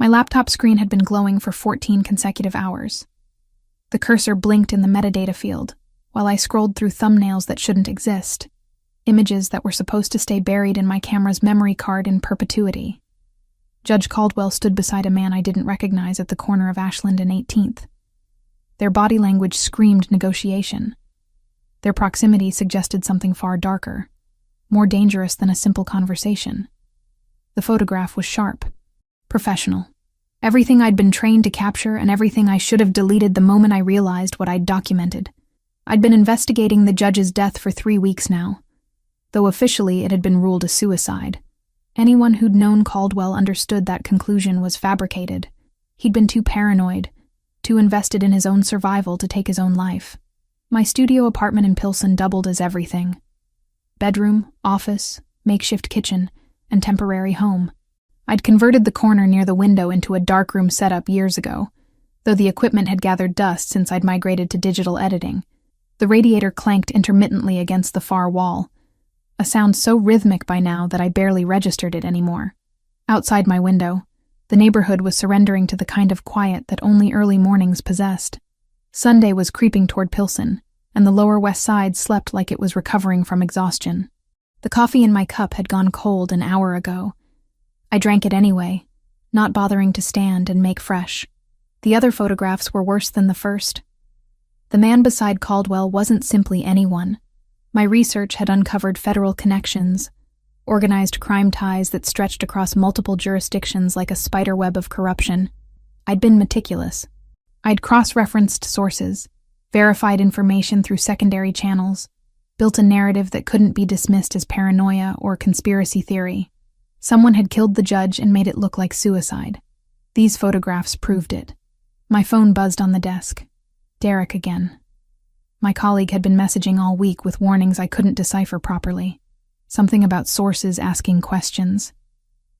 My laptop screen had been glowing for 14 consecutive hours. The cursor blinked in the metadata field, while I scrolled through thumbnails that shouldn't exist, images that were supposed to stay buried in my camera's memory card in perpetuity. Judge Caldwell stood beside a man I didn't recognize at the corner of Ashland and 18th. Their body language screamed negotiation. Their proximity suggested something far darker, more dangerous than a simple conversation. The photograph was sharp, professional. Everything I'd been trained to capture and everything I should have deleted the moment I realized what I'd documented. I'd been investigating the judge's death for 3 weeks now, though officially it had been ruled a suicide. Anyone who'd known Caldwell understood that conclusion was fabricated. He'd been too paranoid, too invested in his own survival to take his own life. My studio apartment in Pilsen doubled as everything. Bedroom, office, makeshift kitchen, and temporary home. I'd converted the corner near the window into a darkroom setup years ago, though the equipment had gathered dust since I'd migrated to digital editing. The radiator clanked intermittently against the far wall, a sound so rhythmic by now that I barely registered it anymore. Outside my window, the neighborhood was surrendering to the kind of quiet that only early mornings possessed. Sunday was creeping toward Pilsen, and the Lower West Side slept like it was recovering from exhaustion. The coffee in my cup had gone cold an hour ago. I drank it anyway, not bothering to stand and make fresh. The other photographs were worse than the first. The man beside Caldwell wasn't simply anyone. My research had uncovered federal connections, organized crime ties that stretched across multiple jurisdictions like a spiderweb of corruption. I'd been meticulous. I'd cross-referenced sources, verified information through secondary channels, built a narrative that couldn't be dismissed as paranoia or conspiracy theory. Someone had killed the judge and made it look like suicide. These photographs proved it. My phone buzzed on the desk. Derek again. My colleague had been messaging all week with warnings I couldn't decipher properly. Something about sources asking questions.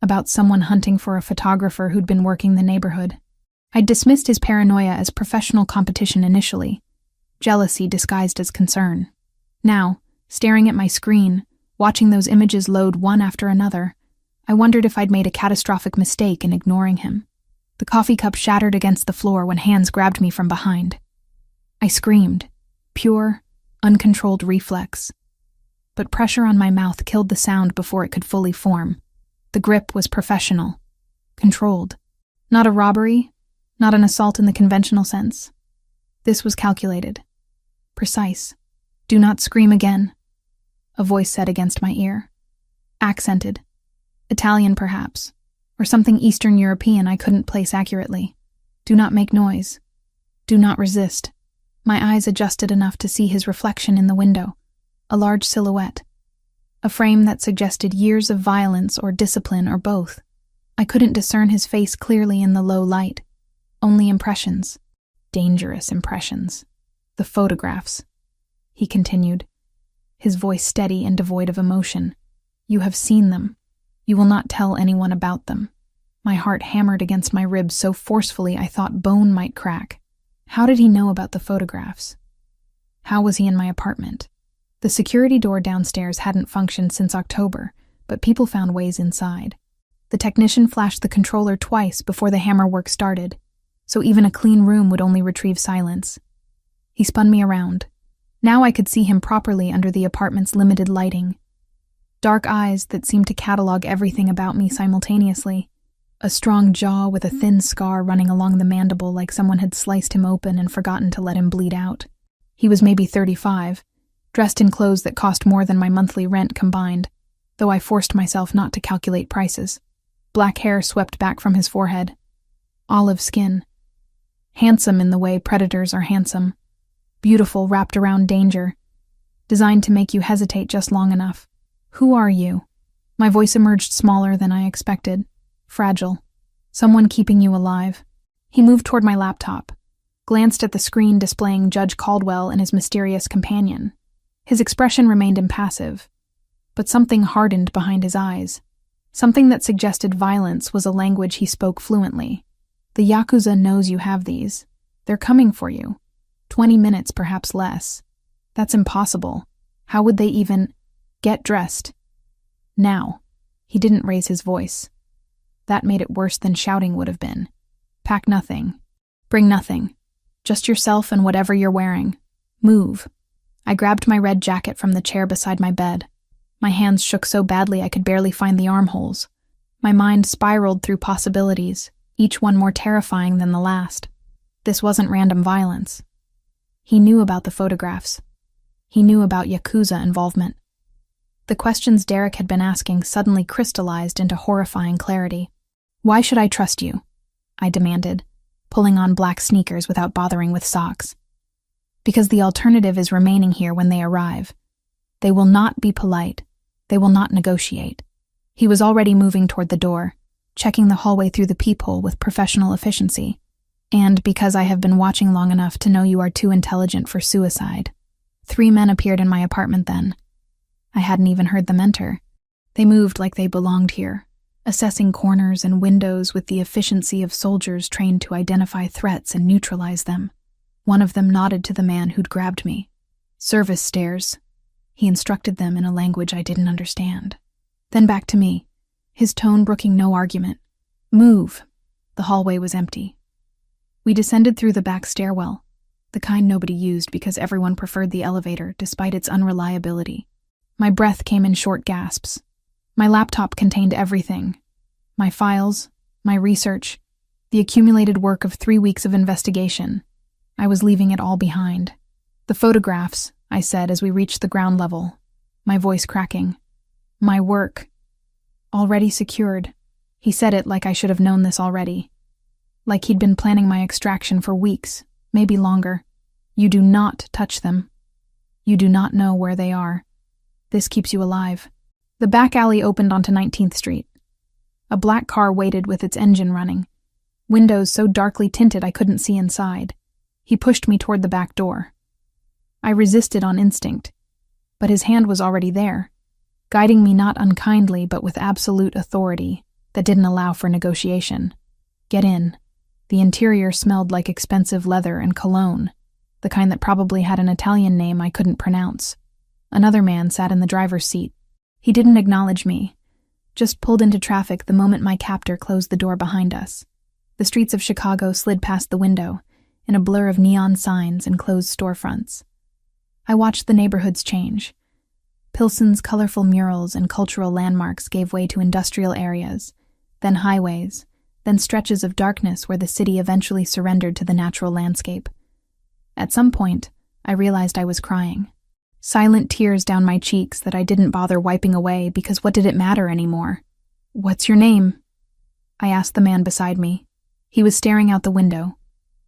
About someone hunting for a photographer who'd been working the neighborhood. I'd dismissed his paranoia as professional competition initially, jealousy disguised as concern. Now, staring at my screen, watching those images load one after another, I wondered if I'd made a catastrophic mistake in ignoring him. The coffee cup shattered against the floor when hands grabbed me from behind. I screamed, pure, uncontrolled reflex. But pressure on my mouth killed the sound before it could fully form. The grip was professional, controlled. Not a robbery, not an assault in the conventional sense. This was calculated, precise. "Do not scream again," a voice said against my ear. Accented. Italian, perhaps, or something Eastern European I couldn't place accurately. "Do not make noise. Do not resist." My eyes adjusted enough to see his reflection in the window, a large silhouette, a frame that suggested years of violence or discipline or both. I couldn't discern his face clearly in the low light, only impressions, dangerous impressions. "The photographs," he continued, his voice steady and devoid of emotion. "You have seen them. You will not tell anyone about them." My heart hammered against my ribs so forcefully I thought bone might crack. How did he know about the photographs? How was he in my apartment? The security door downstairs hadn't functioned since October, but people found ways inside. The technician flashed the controller twice before the hammer work started, so even a clean room would only retrieve silence. He spun me around. Now I could see him properly under the apartment's limited lighting. Dark eyes that seemed to catalog everything about me simultaneously. A strong jaw with a thin scar running along the mandible like someone had sliced him open and forgotten to let him bleed out. He was maybe 35, dressed in clothes that cost more than my monthly rent combined, though I forced myself not to calculate prices. Black hair swept back from his forehead. Olive skin. Handsome in the way predators are handsome. Beautiful wrapped around danger. Designed to make you hesitate just long enough. "Who are you?" My voice emerged smaller than I expected. Fragile. Someone keeping you alive. He moved toward my laptop, glanced at the screen displaying Judge Caldwell and his mysterious companion. His expression remained impassive, but something hardened behind his eyes. Something that suggested violence was a language he spoke fluently. "The Yakuza knows you have these. They're coming for you. 20 minutes, perhaps less. That's impossible. How would they even get dressed?" Now. He didn't raise his voice. That made it worse than shouting would have been. Pack nothing. Bring nothing. Just yourself and whatever you're wearing. Move. I grabbed my red jacket from the chair beside my bed. My hands shook so badly I could barely find the armholes. My mind spiraled through possibilities, each one more terrifying than the last. This wasn't random violence. He knew about the photographs. He knew about Yakuza involvement. The questions Derek had been asking suddenly crystallized into horrifying clarity. "Why should I trust you?" I demanded, pulling on black sneakers without bothering with socks. "Because the alternative is remaining here when they arrive. They will not be polite. They will not negotiate." He was already moving toward the door, checking the hallway through the peephole with professional efficiency. "And because I have been watching long enough to know you are too intelligent for suicide." 3 men appeared in my apartment then. I hadn't even heard them enter. They moved like they belonged here, assessing corners and windows with the efficiency of soldiers trained to identify threats and neutralize them. One of them nodded to the man who'd grabbed me. "Service stairs," he instructed them in a language I didn't understand. Then back to me, his tone brooking no argument. "Move." The hallway was empty. We descended through the back stairwell, the kind nobody used because everyone preferred the elevator despite its unreliability. My breath came in short gasps. My laptop contained everything. My files, my research, the accumulated work of 3 weeks of investigation. I was leaving it all behind. "The photographs," I said as we reached the ground level, my voice cracking. "My work. Already secured." He said it like I should have known this already. Like he'd been planning my extraction for weeks, maybe longer. "You do not touch them. You do not know where they are. This keeps you alive." The back alley opened onto 19th Street. A black car waited with its engine running, windows so darkly tinted I couldn't see inside. He pushed me toward the back door. I resisted on instinct, but his hand was already there, guiding me not unkindly but with absolute authority that didn't allow for negotiation. "Get in." The interior smelled like expensive leather and cologne, the kind that probably had an Italian name I couldn't pronounce. Another man sat in the driver's seat. He didn't acknowledge me, just pulled into traffic the moment my captor closed the door behind us. The streets of Chicago slid past the window, in a blur of neon signs and closed storefronts. I watched the neighborhoods change. Pilsen's colorful murals and cultural landmarks gave way to industrial areas, then highways, then stretches of darkness where the city eventually surrendered to the natural landscape. At some point, I realized I was crying. Silent tears down my cheeks that I didn't bother wiping away because what did it matter anymore? "What's your name?" I asked the man beside me. He was staring out the window,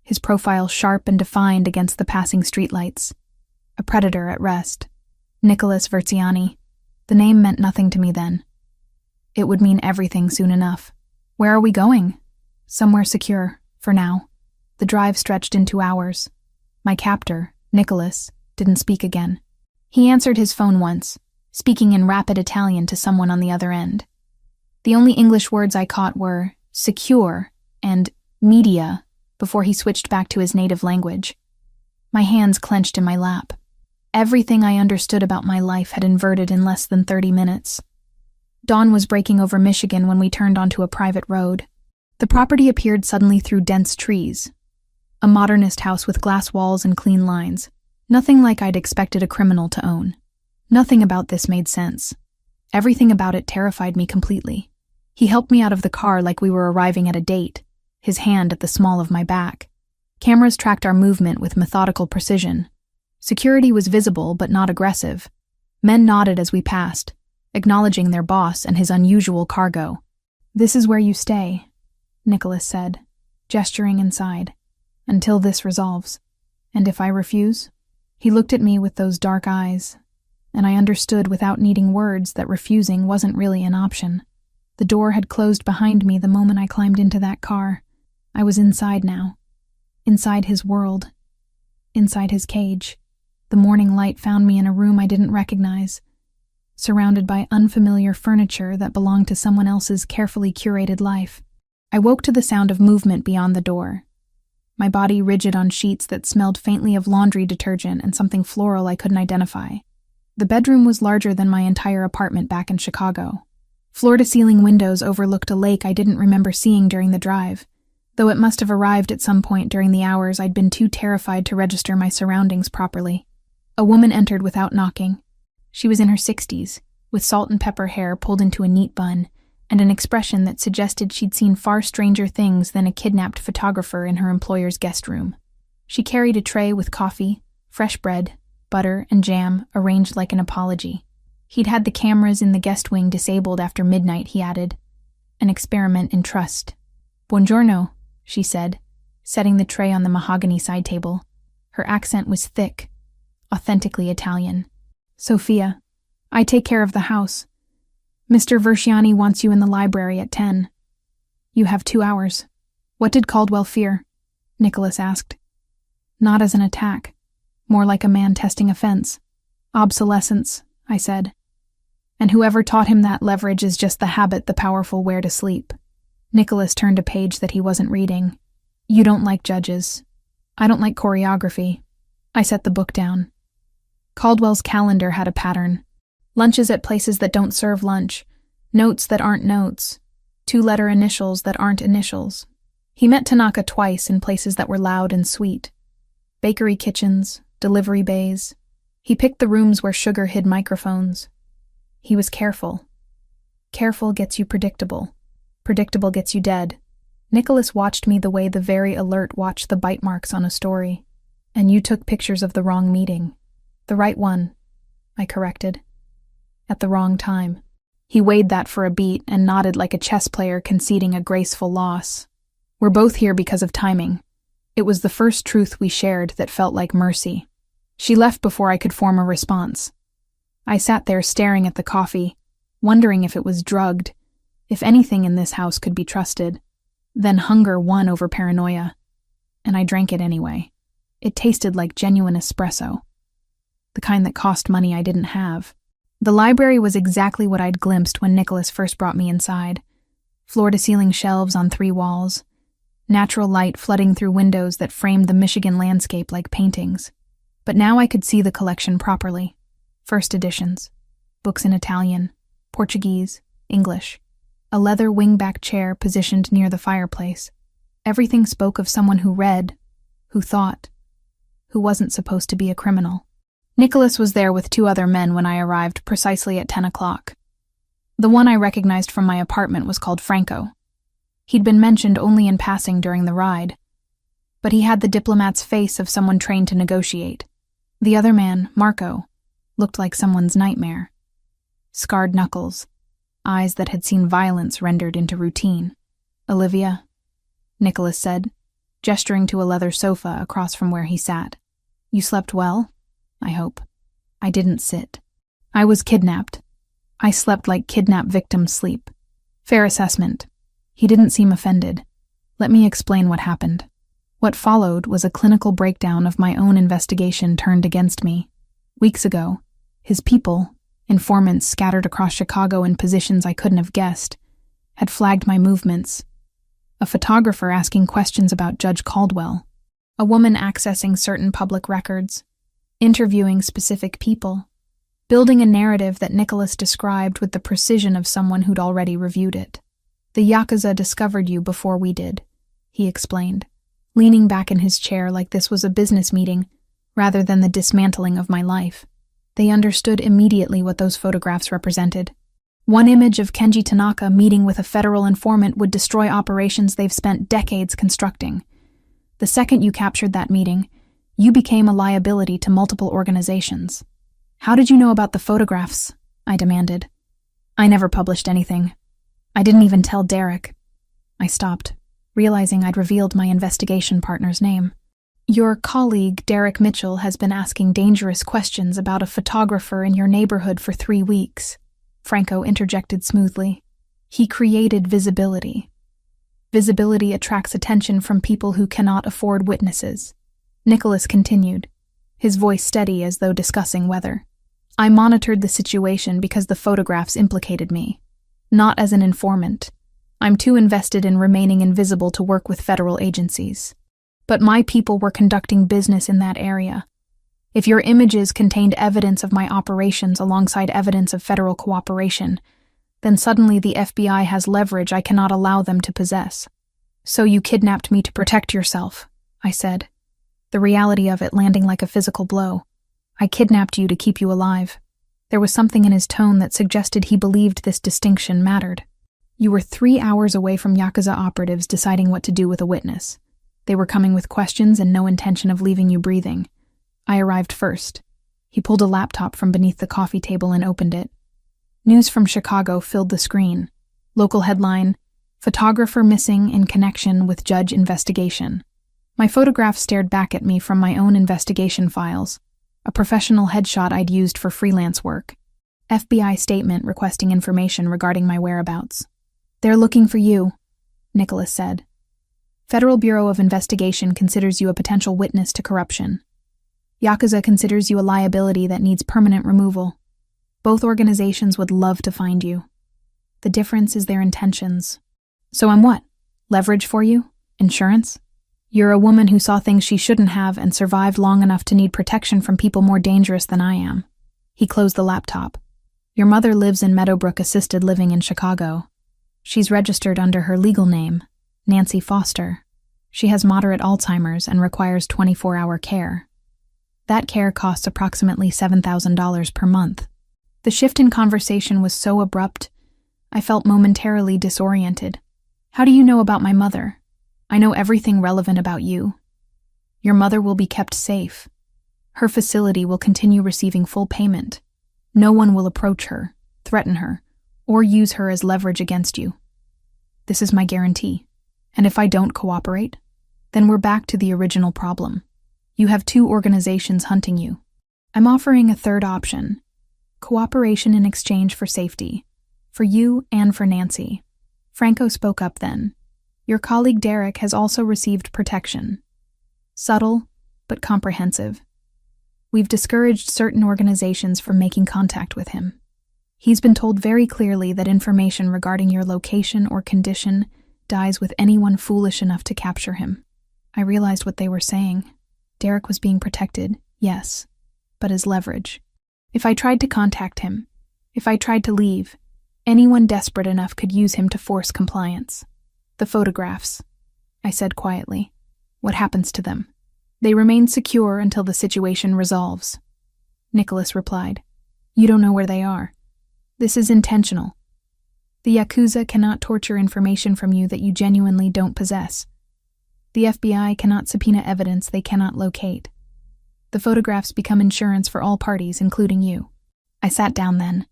his profile sharp and defined against the passing streetlights. A predator at rest. Nicholas Verziani. The name meant nothing to me then. It would mean everything soon enough. "Where are we going?" "Somewhere secure, for now." The drive stretched into hours. My captor, Nicholas, didn't speak again. He answered his phone once, speaking in rapid Italian to someone on the other end. The only English words I caught were "secure" and "media" before he switched back to his native language. My hands clenched in my lap. Everything I understood about my life had inverted in less than 30 minutes. Dawn was breaking over Michigan when we turned onto a private road. The property appeared suddenly through dense trees. A modernist house with glass walls and clean lines. Nothing like I'd expected a criminal to own. Nothing about this made sense. Everything about it terrified me completely. He helped me out of the car like we were arriving at a date, his hand at the small of my back. Cameras tracked our movement with methodical precision. Security was visible but not aggressive. Men nodded as we passed, acknowledging their boss and his unusual cargo. "This is where you stay," Nicholas said, gesturing inside, "until this resolves. And if I refuse?" He looked at me with those dark eyes, and I understood without needing words that refusing wasn't really an option. The door had closed behind me the moment I climbed into that car. I was inside now. Inside his world. Inside his cage. The morning light found me in a room I didn't recognize, surrounded by unfamiliar furniture that belonged to someone else's carefully curated life. I woke to the sound of movement beyond the door. My body rigid on sheets that smelled faintly of laundry detergent and something floral I couldn't identify. The bedroom was larger than my entire apartment back in Chicago. Floor-to-ceiling windows overlooked a lake I didn't remember seeing during the drive, though it must have arrived at some point during the hours I'd been too terrified to register my surroundings properly. A woman entered without knocking. She was in her 60s, with salt and pepper hair pulled into a neat bun, and an expression that suggested she'd seen far stranger things than a kidnapped photographer in her employer's guest room. She carried a tray with coffee, fresh bread, butter, and jam arranged like an apology. He'd had the cameras in the guest wing disabled after midnight, he added. An experiment in trust. Buongiorno, she said, setting the tray on the mahogany side table. Her accent was thick, authentically Italian. Sophia, I take care of the house. Mr. Versiani wants you in the library at 10. You have 2 hours. What did Caldwell fear? Nicholas asked. Not as an attack. More like a man testing a fence. Obsolescence, I said. And whoever taught him that leverage is just the habit the powerful wear to sleep. Nicholas turned a page that he wasn't reading. You don't like judges. I don't like choreography. I set the book down. Caldwell's calendar had a pattern. Lunches at places that don't serve lunch. Notes that aren't notes. 2-letter initials that aren't initials. He met Tanaka twice in places that were loud and sweet. Bakery kitchens, delivery bays. He picked the rooms where Sugar hid microphones. He was careful. Careful gets you predictable. Predictable gets you dead. Nicholas watched me the way the very alert watch the bite marks on a story. And you took pictures of the wrong meeting. The right one, I corrected. At the wrong time. He weighed that for a beat and nodded like a chess player conceding a graceful loss. We're both here because of timing. It was the first truth we shared that felt like mercy. She left before I could form a response. I sat there staring at the coffee, wondering if it was drugged, if anything in this house could be trusted. Then hunger won over paranoia, and I drank it anyway. It tasted like genuine espresso, the kind that cost money I didn't have. The library was exactly what I'd glimpsed when Nicholas first brought me inside. Floor-to-ceiling shelves on 3 walls, natural light flooding through windows that framed the Michigan landscape like paintings. But now I could see the collection properly. First editions, books in Italian, Portuguese, English, a leather wingback chair positioned near the fireplace. Everything spoke of someone who read, who thought, who wasn't supposed to be a criminal. Nicholas was there with 2 other men when I arrived precisely at 10 o'clock. The one I recognized from my apartment was called Franco. He'd been mentioned only in passing during the ride, but he had the diplomat's face of someone trained to negotiate. The other man, Marco, looked like someone's nightmare. Scarred knuckles, eyes that had seen violence rendered into routine. Olivia, Nicholas said, gesturing to a leather sofa across from where he sat. You slept well? I hope. I didn't sit. I was kidnapped. I slept like kidnapped victims sleep. Fair assessment. He didn't seem offended. Let me explain what happened. What followed was a clinical breakdown of my own investigation turned against me. Weeks ago, his people, informants scattered across Chicago in positions I couldn't have guessed, had flagged my movements. A photographer asking questions about Judge Caldwell. A woman accessing certain public records. Interviewing specific people. Building a narrative that Nicholas described with the precision of someone who'd already reviewed it. The Yakuza discovered you before we did, he explained, leaning back in his chair like this was a business meeting rather than the dismantling of my life. They understood immediately what those photographs represented. One image of Kenji Tanaka meeting with a federal informant would destroy operations they've spent decades constructing. The second you captured that meeting, you became a liability to multiple organizations. How did you know about the photographs? I demanded. I never published anything. I didn't even tell Derek. I stopped, realizing I'd revealed my investigation partner's name. Your colleague, Derek Mitchell, has been asking dangerous questions about a photographer in your neighborhood for 3 weeks, Franco interjected smoothly. He created visibility. Visibility attracts attention from people who cannot afford witnesses. Nicholas continued, his voice steady as though discussing weather. I monitored the situation because the photographs implicated me. Not as an informant. I'm too invested in remaining invisible to work with federal agencies. But my people were conducting business in that area. If your images contained evidence of my operations alongside evidence of federal cooperation, Then suddenly the FBI has leverage I cannot allow them to possess. So you kidnapped me to protect yourself, I said, the reality of it landing like a physical blow. I kidnapped you to keep you alive. There was something in his tone that suggested he believed this distinction mattered. You were 3 hours away from Yakuza operatives deciding what to do with a witness. They were coming with questions and no intention of leaving you breathing. I arrived first. He pulled a laptop from beneath the coffee table and opened it. News from Chicago filled the screen. Local headline, "Photographer missing in connection with judge investigation." My photograph stared back at me from my own investigation files, a professional headshot I'd used for freelance work. FBI statement requesting information regarding my whereabouts. "They're looking for you," Nicholas said. "Federal Bureau of Investigation considers you a potential witness to corruption. Yakuza considers you a liability that needs permanent removal. Both organizations would love to find you. The difference is their intentions. So I'm what? Leverage for you? Insurance? You're a woman who saw things she shouldn't have and survived long enough to need protection from people more dangerous than I am." He closed the laptop. "Your mother lives in Meadowbrook Assisted Living in Chicago. She's registered under her legal name, Nancy Foster. She has moderate Alzheimer's and requires 24-hour care. That care costs approximately $7,000 per month." The shift in conversation was so abrupt, I felt momentarily disoriented. "How do you know about my mother? I know everything relevant about you. Your mother will be kept safe. Her facility will continue receiving full payment. No one will approach her, threaten her, or use her as leverage against you. This is my guarantee. And if I don't cooperate, then we're back to the original problem. You have 2 organizations hunting you. I'm offering a third option. Cooperation in exchange for safety. For you and for Nancy." Franco spoke up then. "Your colleague Derek has also received protection. Subtle, but comprehensive. We've discouraged certain organizations from making contact with him. He's been told very clearly that information regarding your location or condition dies with anyone foolish enough to capture him." I realized what they were saying. Derek was being protected, yes, but as leverage. If I tried to contact him, if I tried to leave, anyone desperate enough could use him to force compliance. "The photographs," I said quietly. "What happens to them?" "They remain secure until the situation resolves," Nicholas replied. "You don't know where they are. This is intentional. The Yakuza cannot torture information from you that you genuinely don't possess. The FBI cannot subpoena evidence they cannot locate. The photographs become insurance for all parties, including you." I sat down then,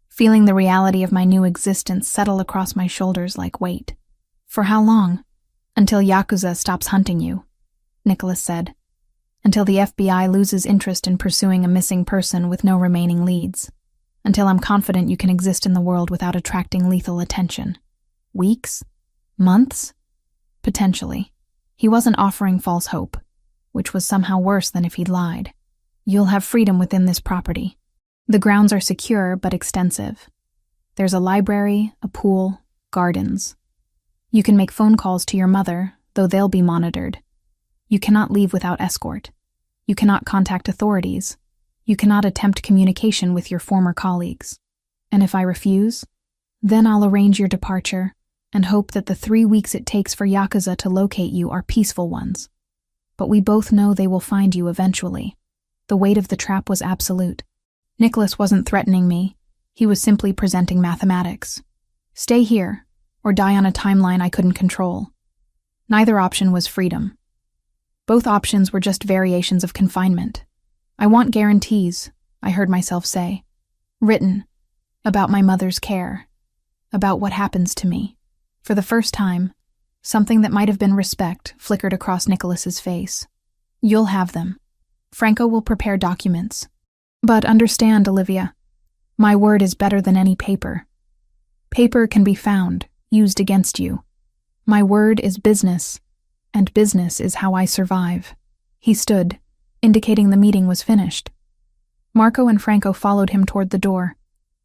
feeling the reality of my new existence settle across my shoulders like weight. "For how long?" "Until Yakuza stops hunting you," Nicholas said. "Until the FBI loses interest in pursuing a missing person with no remaining leads. Until I'm confident you can exist in the world without attracting lethal attention." Weeks? Months? Potentially. He wasn't offering false hope, which was somehow worse than if he'd lied. "You'll have freedom within this property. The grounds are secure but extensive. There's a library, a pool, gardens. You can make phone calls to your mother, though they'll be monitored. You cannot leave without escort. You cannot contact authorities. You cannot attempt communication with your former colleagues. And if I refuse, then I'll arrange your departure and hope that the 3 weeks it takes for Yakuza to locate you are peaceful ones. But we both know they will find you eventually." The weight of the trap was absolute. Nicholas wasn't threatening me. He was simply presenting mathematics. Stay here, or die on a timeline I couldn't control. Neither option was freedom. Both options were just variations of confinement. "I want guarantees," I heard myself say. "Written. About my mother's care. About what happens to me." For the first time, something that might have been respect flickered across Nicholas's face. "You'll have them. Franco will prepare documents. But understand, Olivia, my word is better than any paper. Paper can be found, used against you. My word is business, and business is how I survive." He stood, indicating the meeting was finished. Marco and Franco followed him toward the door,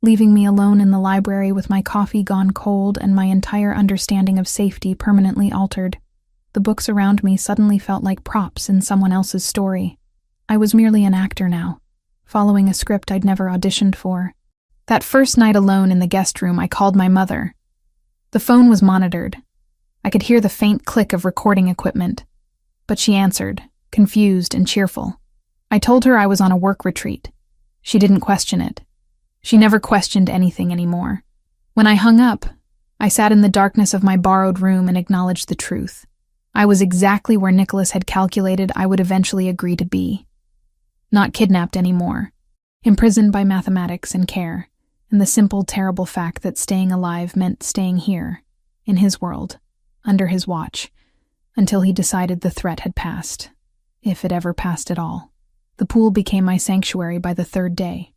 leaving me alone in the library with my coffee gone cold and my entire understanding of safety permanently altered. The books around me suddenly felt like props in someone else's story. I was merely an actor now, following a script I'd never auditioned for. That first night alone in the guest room, I called my mother. The phone was monitored. I could hear the faint click of recording equipment. But she answered, confused and cheerful. I told her I was on a work retreat. She didn't question it. She never questioned anything anymore. When I hung up, I sat in the darkness of my borrowed room and acknowledged the truth. I was exactly where Nicholas had calculated I would eventually agree to be. Not kidnapped anymore. Imprisoned by mathematics and care, and the simple, terrible fact that staying alive meant staying here, in his world, under his watch, until he decided the threat had passed, if it ever passed at all. The pool became my sanctuary by the third day.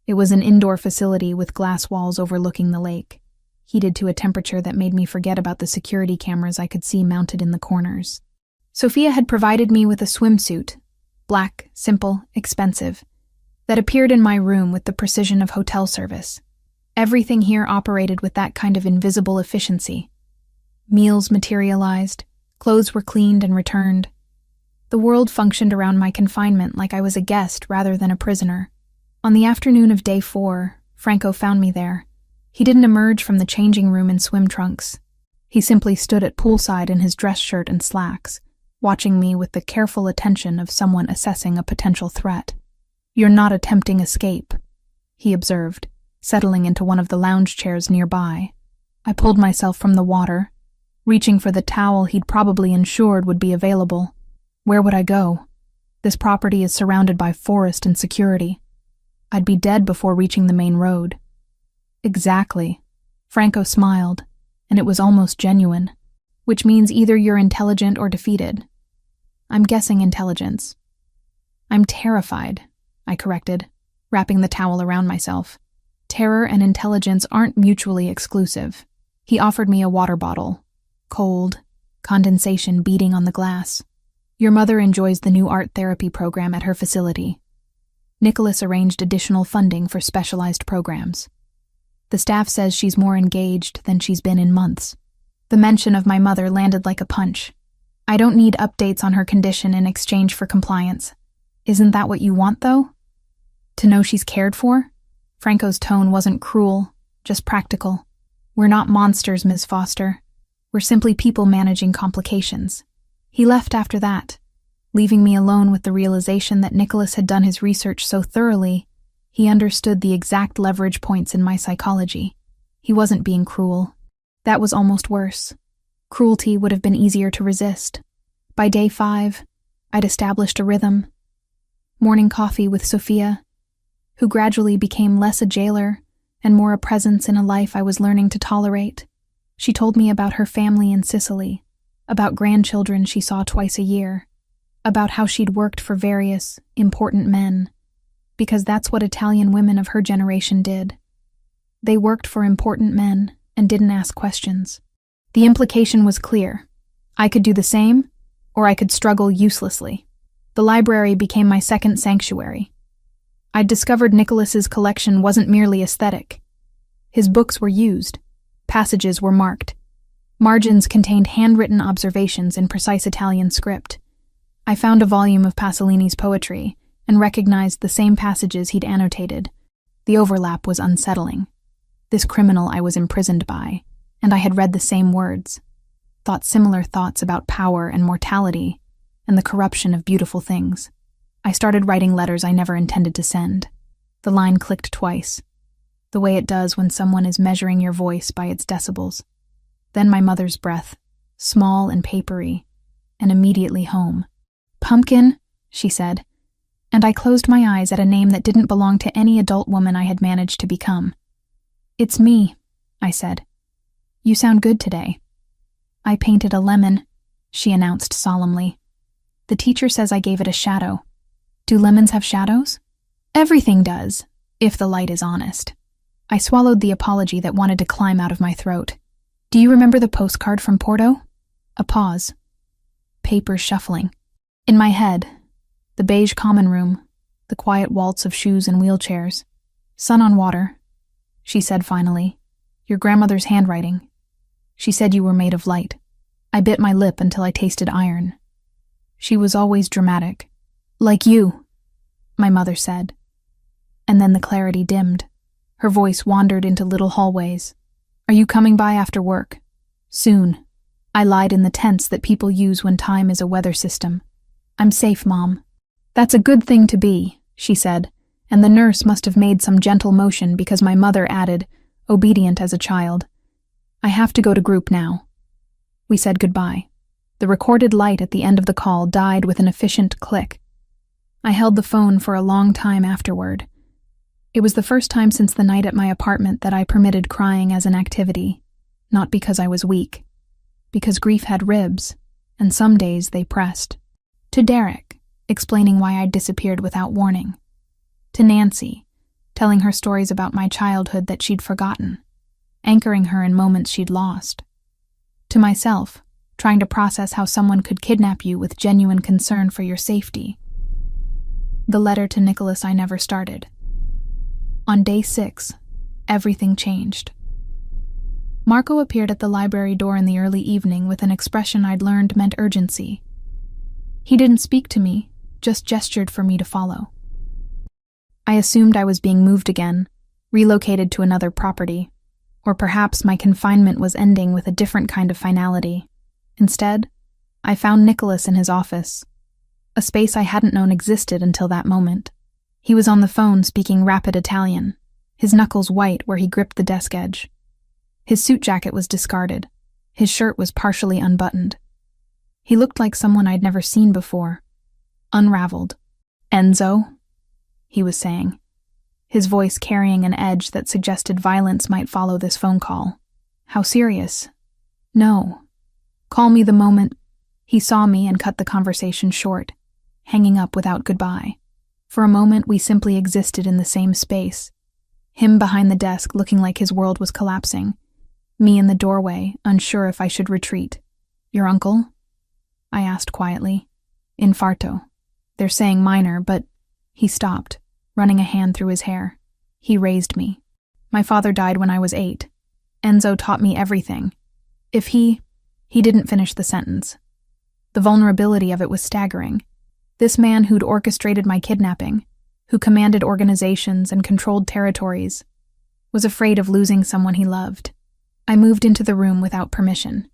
It was an indoor facility with glass walls overlooking the lake, heated to a temperature that made me forget about the security cameras I could see mounted in the corners. Sophia had provided me with a swimsuit, black, simple, expensive, that appeared in my room with the precision of hotel service. Everything here operated with that kind of invisible efficiency. Meals materialized, clothes were cleaned and returned. The world functioned around my confinement like I was a guest rather than a prisoner. On the afternoon of day 4, Franco found me there. He didn't emerge from the changing room in swim trunks. He simply stood at poolside in his dress shirt and slacks, watching me with the careful attention of someone assessing a potential threat. "You're not attempting escape," he observed, settling into one of the lounge chairs nearby. I pulled myself from the water, reaching for the towel he'd probably ensured would be available. Where would I go? This property is surrounded by forest and security. I'd be dead before reaching the main road. Exactly. Franco smiled, and it was almost genuine. Which means either you're intelligent or defeated. I'm guessing intelligence. I'm terrified, I corrected, wrapping the towel around myself. Terror and intelligence aren't mutually exclusive. He offered me a water bottle. Cold, condensation beating on the glass. Your mother enjoys the new art therapy program at her facility. Nicholas arranged additional funding for specialized programs. The staff says she's more engaged than she's been in months. The mention of my mother landed like a punch. I don't need updates on her condition in exchange for compliance. Isn't that what you want, though? To know she's cared for? Franco's tone wasn't cruel, just practical. We're not monsters, Ms. Foster. We're simply people managing complications. He left after that, leaving me alone with the realization that Nicholas had done his research so thoroughly, he understood the exact leverage points in my psychology. He wasn't being cruel. That was almost worse. Cruelty would have been easier to resist. By day 5, I'd established a rhythm. Morning coffee with Sophia, who gradually became less a jailer and more a presence in a life I was learning to tolerate. She told me about her family in Sicily, about grandchildren she saw twice a year, about how she'd worked for various, important men, because that's what Italian women of her generation did. They worked for important men and didn't ask questions. The implication was clear. I could do the same, or I could struggle uselessly. The library became my second sanctuary. I'd discovered Nicholas's collection wasn't merely aesthetic. His books were used. Passages were marked. Margins contained handwritten observations in precise Italian script. I found a volume of Pasolini's poetry and recognized the same passages he'd annotated. The overlap was unsettling. This criminal I was imprisoned by, and I had read the same words, thought similar thoughts about power and mortality, and the corruption of beautiful things. I started writing letters I never intended to send. The line clicked twice, the way it does when someone is measuring your voice by its decibels. Then my mother's breath, small and papery, and immediately home. "Pumpkin," she said, and I closed my eyes at a name that didn't belong to any adult woman I had managed to become. "It's me," I said. "You sound good today." "I painted a lemon," she announced solemnly. "The teacher says I gave it a shadow." "Do lemons have shadows?" "Everything does, if the light is honest." I swallowed the apology that wanted to climb out of my throat. "Do you remember the postcard from Porto?" A pause. Papers shuffling. In my head, the beige common room, the quiet waltz of shoes and wheelchairs. "Sun on water," she said finally. "Your grandmother's handwriting. She said you were made of light." I bit my lip until I tasted iron. She was always dramatic. "Like you," my mother said. And then the clarity dimmed. Her voice wandered into little hallways. "Are you coming by after work?" "Soon." I lied in the tense that people use when time is a weather system. "I'm safe, Mom." "That's a good thing to be," she said, and the nurse must have made some gentle motion because my mother added, obedient as a child, "I have to go to group now." We said goodbye. The recorded light at the end of the call died with an efficient click. I held the phone for a long time afterward. It was the first time since the night at my apartment that I permitted crying as an activity, not because I was weak, because grief had ribs, and some days they pressed. To Derek, explaining why I'd disappeared without warning. To Nancy, telling her stories about my childhood that she'd forgotten, anchoring her in moments she'd lost. To myself, trying to process how someone could kidnap you with genuine concern for your safety. The letter to Nicholas I never started. On day 6, everything changed. Marco appeared at the library door in the early evening with an expression I'd learned meant urgency. He didn't speak to me, just gestured for me to follow. I assumed I was being moved again, relocated to another property, or perhaps my confinement was ending with a different kind of finality. Instead, I found Nicholas in his office, a space I hadn't known existed until that moment. He was on the phone speaking rapid Italian, his knuckles white where he gripped the desk edge. His suit jacket was discarded. His shirt was partially unbuttoned. He looked like someone I'd never seen before. Unraveled. "Enzo?" he was saying, his voice carrying an edge that suggested violence might follow this phone call. "How serious?" "No. Call me the moment." He saw me and cut the conversation short, hanging up without goodbye. For a moment, we simply existed in the same space. Him behind the desk looking like his world was collapsing. Me in the doorway, unsure if I should retreat. "Your uncle?" I asked quietly. "Infarto. They're saying minor, but..." He stopped, running a hand through his hair. "He raised me. My father died when I was 8. Enzo taught me everything. If he didn't finish the sentence. The vulnerability of it was staggering. This man who'd orchestrated my kidnapping, who commanded organizations and controlled territories, was afraid of losing someone he loved. I moved into the room without permission.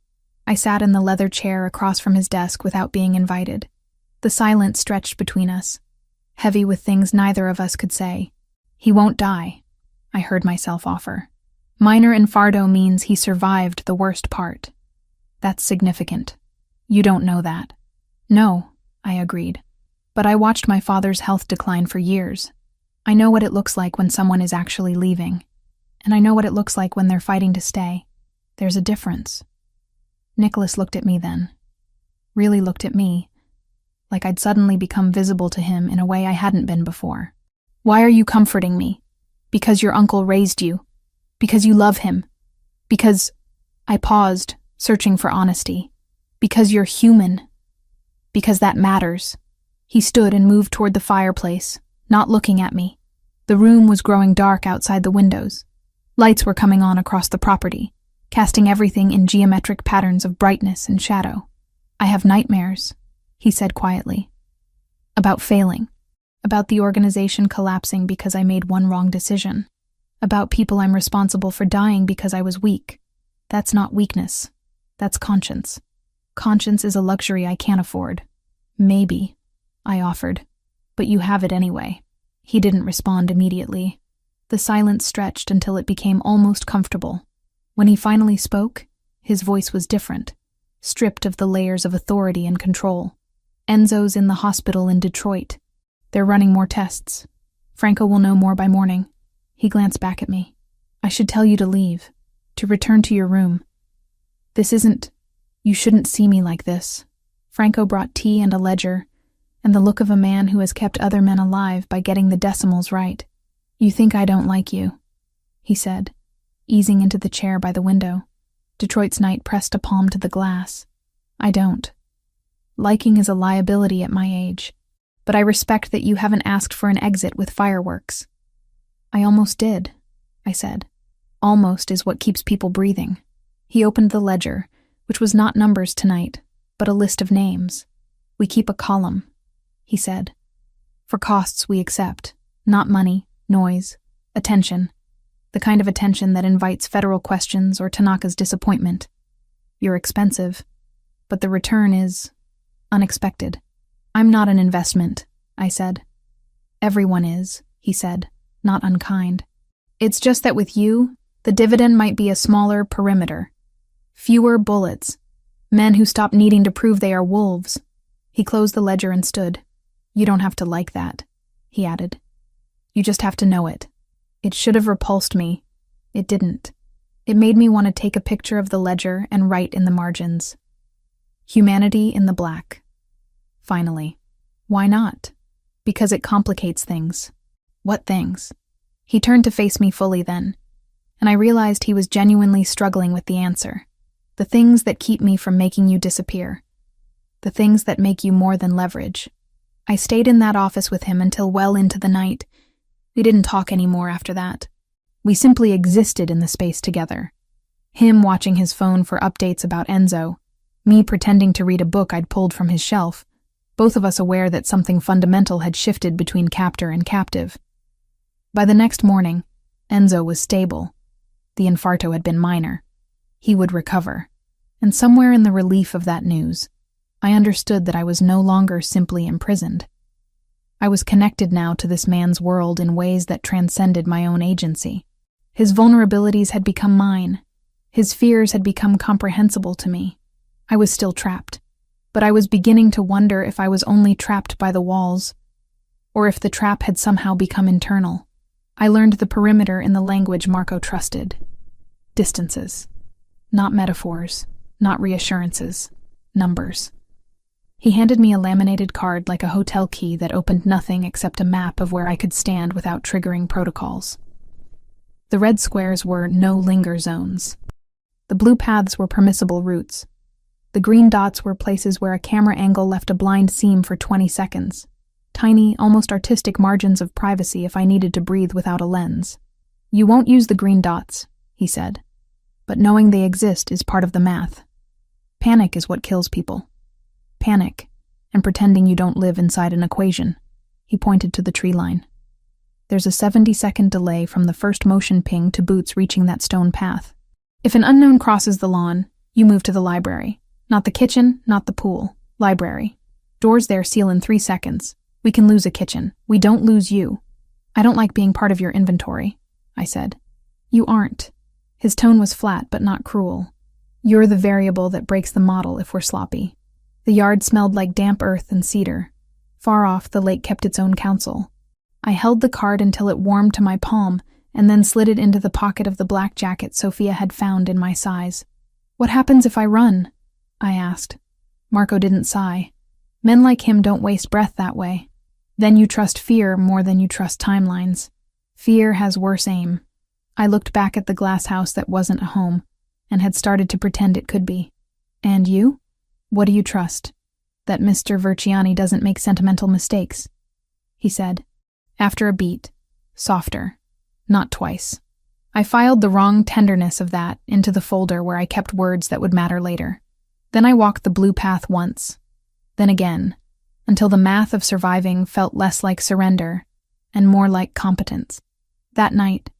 I sat in the leather chair across from his desk without being invited. The silence stretched between us, heavy with things neither of us could say. "He won't die," I heard myself offer. "Minor infarto means he survived the worst part. That's significant. You don't know that." "No," I agreed. "But I watched my father's health decline for years. I know what it looks like when someone is actually leaving. And I know what it looks like when they're fighting to stay. There's a difference." Nicholas looked at me then. Really looked at me, like I'd suddenly become visible to him in a way I hadn't been before. "Why are you comforting me? Because your uncle raised you. Because you love him. Because..." I paused, searching for honesty. "Because you're human. Because that matters." He stood and moved toward the fireplace, not looking at me. The room was growing dark outside the windows. Lights were coming on across the property, casting everything in geometric patterns of brightness and shadow. "I have nightmares," he said quietly. "About failing. About the organization collapsing because I made one wrong decision. About people I'm responsible for dying because I was weak. That's not weakness. That's conscience. Conscience is a luxury I can't afford." "Maybe," I offered. "But you have it anyway." He didn't respond immediately. The silence stretched until it became almost comfortable. When he finally spoke, his voice was different, stripped of the layers of authority and control. "Enzo's in the hospital in Detroit. They're running more tests. Franco will know more by morning." He glanced back at me. "I should tell you to leave, to return to your room. This isn't... You shouldn't see me like this." Franco brought tea and a ledger, and the look of a man who has kept other men alive by getting the decimals right. "You think I don't like you," he said, easing into the chair by the window. Detroit's night pressed a palm to the glass. "I don't. Liking is a liability at my age. But I respect that you haven't asked for an exit with fireworks." "I almost did," I said. "Almost is what keeps people breathing." He opened the ledger, which was not numbers tonight, but a list of names. "We keep a column," he said. "For costs we accept, not money, noise, attention. The kind of attention that invites federal questions or Tanaka's disappointment. You're expensive, but the return is unexpected. I'm not an investment, I said. Everyone is, he said, not unkind. It's just that with you, the dividend might be a smaller perimeter. Fewer bullets. Men who stop needing to prove they are wolves. He closed the ledger and stood. You don't have to like that, he added. You just have to know it. It should have repulsed me. It didn't. It made me want to take a picture of the ledger and write in the margins. Humanity in the black. Finally. Why not? Because it complicates things. What things? He turned to face me fully then, and I realized he was genuinely struggling with the answer. The things that keep me from making you disappear. The things that make you more than leverage. I stayed in that office with him until well into the night. We didn't talk anymore after that. We simply existed in the space together. Him watching his phone for updates about Enzo, me pretending to read a book I'd pulled from his shelf, both of us aware that something fundamental had shifted between captor and captive. By the next morning, Enzo was stable. The infarto had been minor. He would recover. And somewhere in the relief of that news, I understood that I was no longer simply imprisoned. I was connected now to this man's world in ways that transcended my own agency. His vulnerabilities had become mine. His fears had become comprehensible to me. I was still trapped, but I was beginning to wonder if I was only trapped by the walls, or if the trap had somehow become internal. I learned the perimeter in the language Marco trusted. Distances. Not metaphors, not reassurances, numbers. He handed me a laminated card like a hotel key that opened nothing except a map of where I could stand without triggering protocols. The red squares were no linger zones. The blue paths were permissible routes. The green dots were places where a camera angle left a blind seam for 20 seconds. Tiny, almost artistic margins of privacy if I needed to breathe without a lens. You won't use the green dots, he said. But knowing they exist is part of the math. Panic is what kills people. Panic, and pretending you don't live inside an equation. He pointed to the tree line. There's a 70-second delay from the first motion ping to boots reaching that stone path. If an unknown crosses the lawn, you move to the library. Not the kitchen, not the pool. Library. Doors there seal in 3 seconds. We can lose a kitchen. We don't lose you. I don't like being part of your inventory, I said. You aren't. His tone was flat but not cruel. You're the variable that breaks the model if we're sloppy. The yard smelled like damp earth and cedar. Far off, the lake kept its own counsel. I held the card until it warmed to my palm and then slid it into the pocket of the black jacket Sophia had found in my size. What happens if I run? I asked. Marco didn't sigh. Men like him don't waste breath that way. Then you trust fear more than you trust timelines. Fear has worse aim. I looked back at the glass house that wasn't a home and had started to pretend it could be. And you? What do you trust? That Mr. Verciani doesn't make sentimental mistakes, he said. After a beat, softer, not twice. I filed the wrong tenderness of that into the folder where I kept words that would matter later. Then I walked the blue path once, then again, until the math of surviving felt less like surrender and more like competence. That night,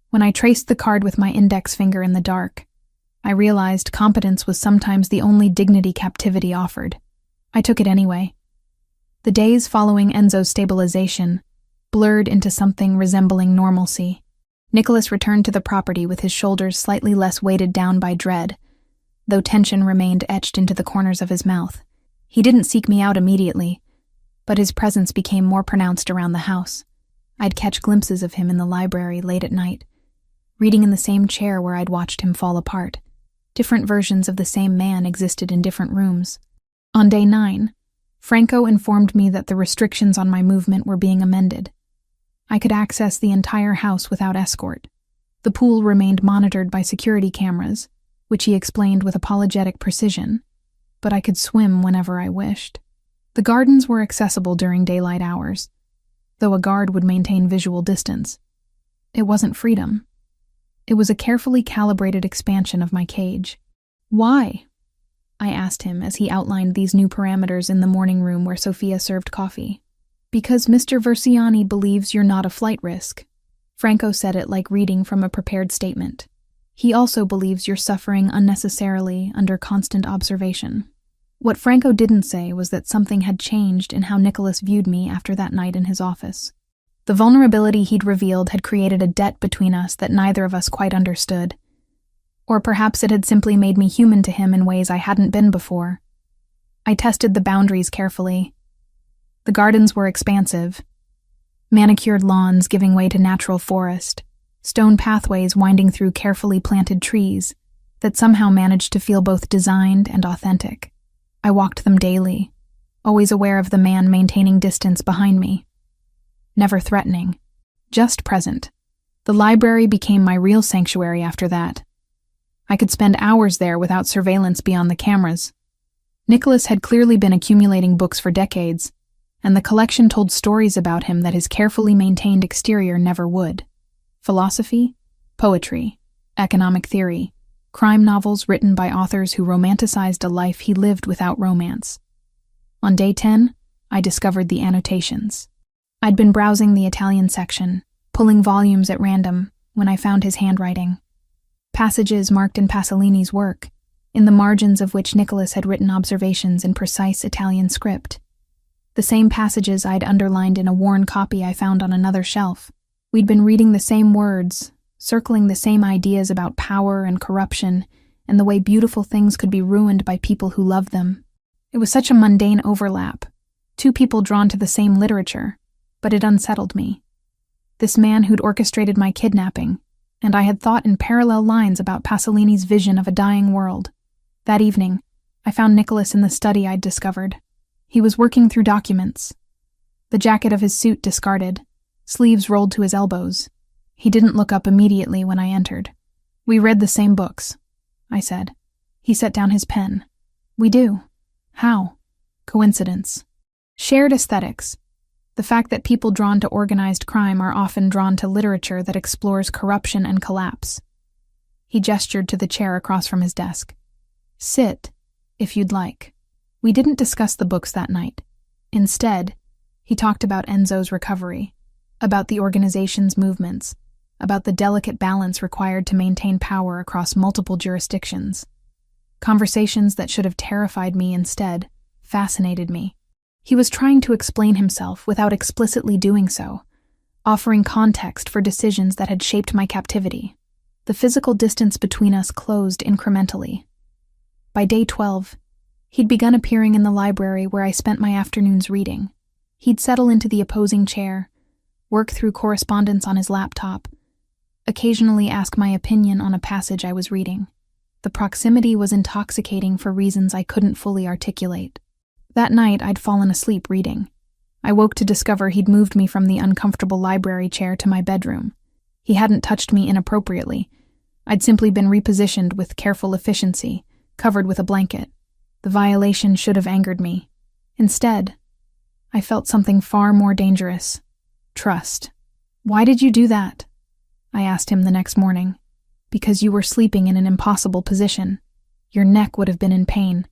when I traced the card with my index finger in the dark, I realized competence was sometimes the only dignity captivity offered. I took it anyway. The days following Enzo's stabilization blurred into something resembling normalcy. Nicholas returned to the property with his shoulders slightly less weighted down by dread, though tension remained etched into the corners of his mouth. He didn't seek me out immediately, but his presence became more pronounced around the house. I'd catch glimpses of him in the library late at night, reading in the same chair where I'd watched him fall apart. Different versions of the same man existed in different rooms. On day 9, Franco informed me that the restrictions on my movement were being amended. I could access the entire house without escort. The pool remained monitored by security cameras, which he explained with apologetic precision, but I could swim whenever I wished. The gardens were accessible during daylight hours, though a guard would maintain visual distance. It wasn't freedom. It was a carefully calibrated expansion of my cage. Why? I asked him as he outlined these new parameters in the morning room where Sophia served coffee. Because Mr. Verciani believes you're not a flight risk. Franco said it like reading from a prepared statement. He also believes you're suffering unnecessarily under constant observation. What Franco didn't say was that something had changed in how Nicholas viewed me after that night in his office. The vulnerability he'd revealed had created a debt between us that neither of us quite understood. Or perhaps it had simply made me human to him in ways I hadn't been before. I tested the boundaries carefully. The gardens were expansive. Manicured lawns giving way to natural forest, stone pathways winding through carefully planted trees that somehow managed to feel both designed and authentic. I walked them daily, always aware of the man maintaining distance behind me. Never threatening, just present. The library became my real sanctuary after that. I could spend hours there without surveillance beyond the cameras. Nicholas had clearly been accumulating books for decades, and the collection told stories about him that his carefully maintained exterior never would. Philosophy, poetry, economic theory, crime novels written by authors who romanticized a life he lived without romance. On day 10, I discovered the annotations. I'd been browsing the Italian section, pulling volumes at random, when I found his handwriting. Passages marked in Pasolini's work, in the margins of which Nicholas had written observations in precise Italian script. The same passages I'd underlined in a worn copy I found on another shelf. We'd been reading the same words, circling the same ideas about power and corruption, and the way beautiful things could be ruined by people who loved them. It was such a mundane overlap, two people drawn to the same literature, but it unsettled me. This man who'd orchestrated my kidnapping, and I had thought in parallel lines about Pasolini's vision of a dying world. That evening, I found Nicholas in the study I'd discovered. He was working through documents. The jacket of his suit discarded, sleeves rolled to his elbows. He didn't look up immediately when I entered. "We read the same books," I said. He set down his pen. "We do. How?" "Coincidence. Shared aesthetics. The fact that people drawn to organized crime are often drawn to literature that explores corruption and collapse." He gestured to the chair across from his desk. "Sit, if you'd like." We didn't discuss the books that night. Instead, he talked about Enzo's recovery, about the organization's movements, about the delicate balance required to maintain power across multiple jurisdictions. Conversations that should have terrified me instead fascinated me. He was trying to explain himself without explicitly doing so, offering context for decisions that had shaped my captivity. The physical distance between us closed incrementally. By day 12, he'd begun appearing in the library where I spent my afternoons reading. He'd settle into the opposing chair, work through correspondence on his laptop, occasionally ask my opinion on a passage I was reading. The proximity was intoxicating for reasons I couldn't fully articulate. That night, I'd fallen asleep reading. I woke to discover he'd moved me from the uncomfortable library chair to my bedroom. He hadn't touched me inappropriately. I'd simply been repositioned with careful efficiency, covered with a blanket. The violation should have angered me. Instead, I felt something far more dangerous. Trust. "Why did you do that?" I asked him the next morning. "Because you were sleeping in an impossible position. Your neck would have been in pain."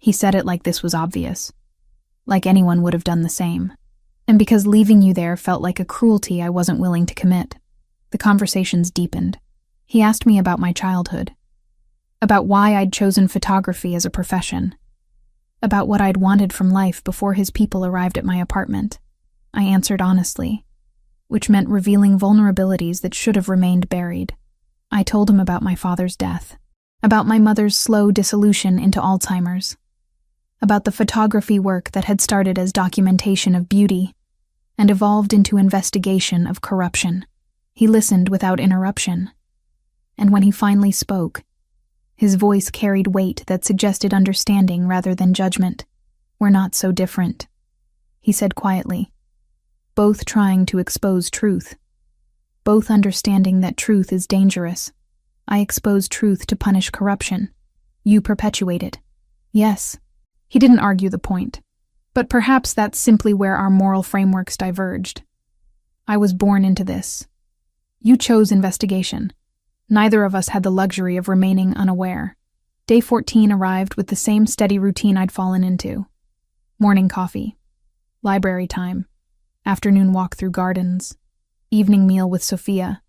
He said it like this was obvious. Like anyone would have done the same. And because leaving you there felt like a cruelty I wasn't willing to commit. The conversations deepened. He asked me about my childhood. About why I'd chosen photography as a profession. About what I'd wanted from life before his people arrived at my apartment. I answered honestly, which meant revealing vulnerabilities that should have remained buried. I told him about my father's death, about my mother's slow dissolution into Alzheimer's, about the photography work that had started as documentation of beauty and evolved into investigation of corruption. He listened without interruption. And when he finally spoke, his voice carried weight that suggested understanding rather than judgment. "We're not so different," he said quietly. "Both trying to expose truth. Both understanding that truth is dangerous. I expose truth to punish corruption. You perpetuate it." Yes. He didn't argue the point. But perhaps that's simply where our moral frameworks diverged. I was born into this. You chose investigation. Neither of us had the luxury of remaining unaware. Day 14 arrived with the same steady routine I'd fallen into. Morning coffee, library time, afternoon walk through gardens, evening meal with Sophia,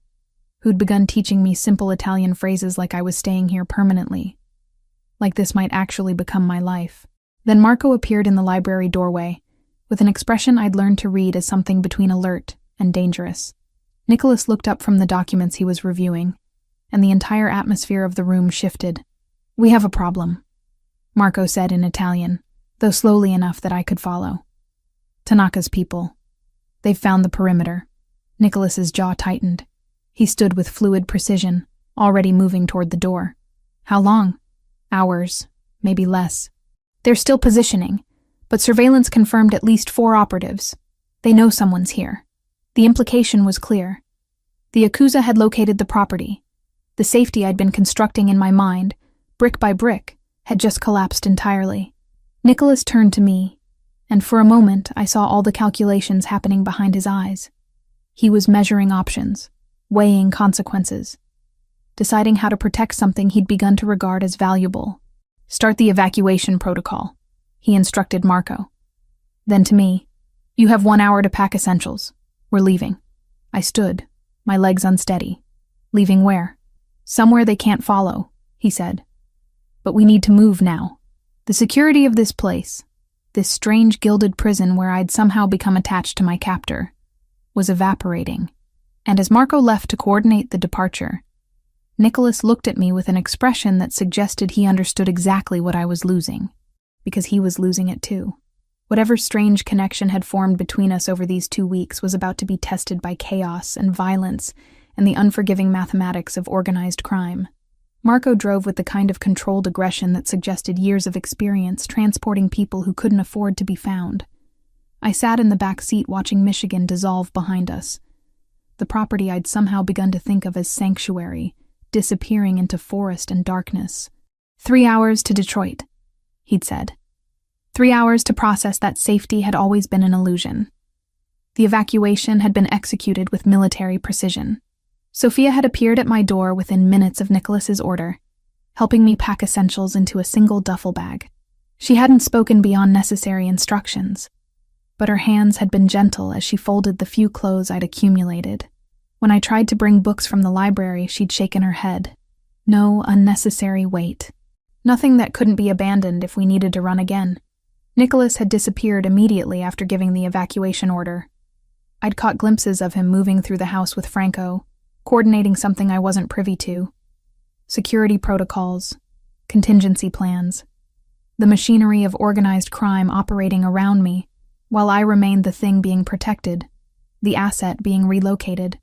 who'd begun teaching me simple Italian phrases like I was staying here permanently, like this might actually become my life. Then Marco appeared in the library doorway, with an expression I'd learned to read as something between alert and dangerous. Nicholas looked up from the documents he was reviewing, and the entire atmosphere of the room shifted. "We have a problem," Marco said in Italian, though slowly enough that I could follow. "Tanaka's people. They've found the perimeter." Nicholas's jaw tightened. He stood with fluid precision, already moving toward the door. "How long?" "Hours, maybe less. They're still positioning, but surveillance confirmed at least 4 operatives. They know someone's here." The implication was clear. The Yakuza had located the property. The safety I'd been constructing in my mind, brick by brick, had just collapsed entirely. Nicholas turned to me, and for a moment I saw all the calculations happening behind his eyes. He was measuring options, weighing consequences, deciding how to protect something he'd begun to regard as valuable. "Start the evacuation protocol," he instructed Marco. Then to me, "You have 1 hour to pack essentials. We're leaving." I stood, my legs unsteady. "Leaving where?" "Somewhere they can't follow," he said. "But we need to move now." The security of this place, this strange gilded prison where I'd somehow become attached to my captor, was evaporating. And as Marco left to coordinate the departure, Nicholas looked at me with an expression that suggested he understood exactly what I was losing, because he was losing it too. Whatever strange connection had formed between us over these 2 weeks was about to be tested by chaos and violence and the unforgiving mathematics of organized crime. Marco drove with the kind of controlled aggression that suggested years of experience transporting people who couldn't afford to be found. I sat in the back seat watching Michigan dissolve behind us. The property I'd somehow begun to think of as sanctuary, disappearing into forest and darkness. 3 hours to Detroit, he'd said. 3 hours to process that safety had always been an illusion. The evacuation had been executed with military precision. Sophia had appeared at my door within minutes of Nicholas's order, helping me pack essentials into a single duffel bag. She hadn't spoken beyond necessary instructions, but her hands had been gentle as she folded the few clothes I'd accumulated. When I tried to bring books from the library, she'd shaken her head. No unnecessary weight. Nothing that couldn't be abandoned if we needed to run again. Nicholas had disappeared immediately after giving the evacuation order. I'd caught glimpses of him moving through the house with Franco, coordinating something I wasn't privy to. Security protocols, contingency plans, the machinery of organized crime operating around me, while I remained the thing being protected, the asset being relocated.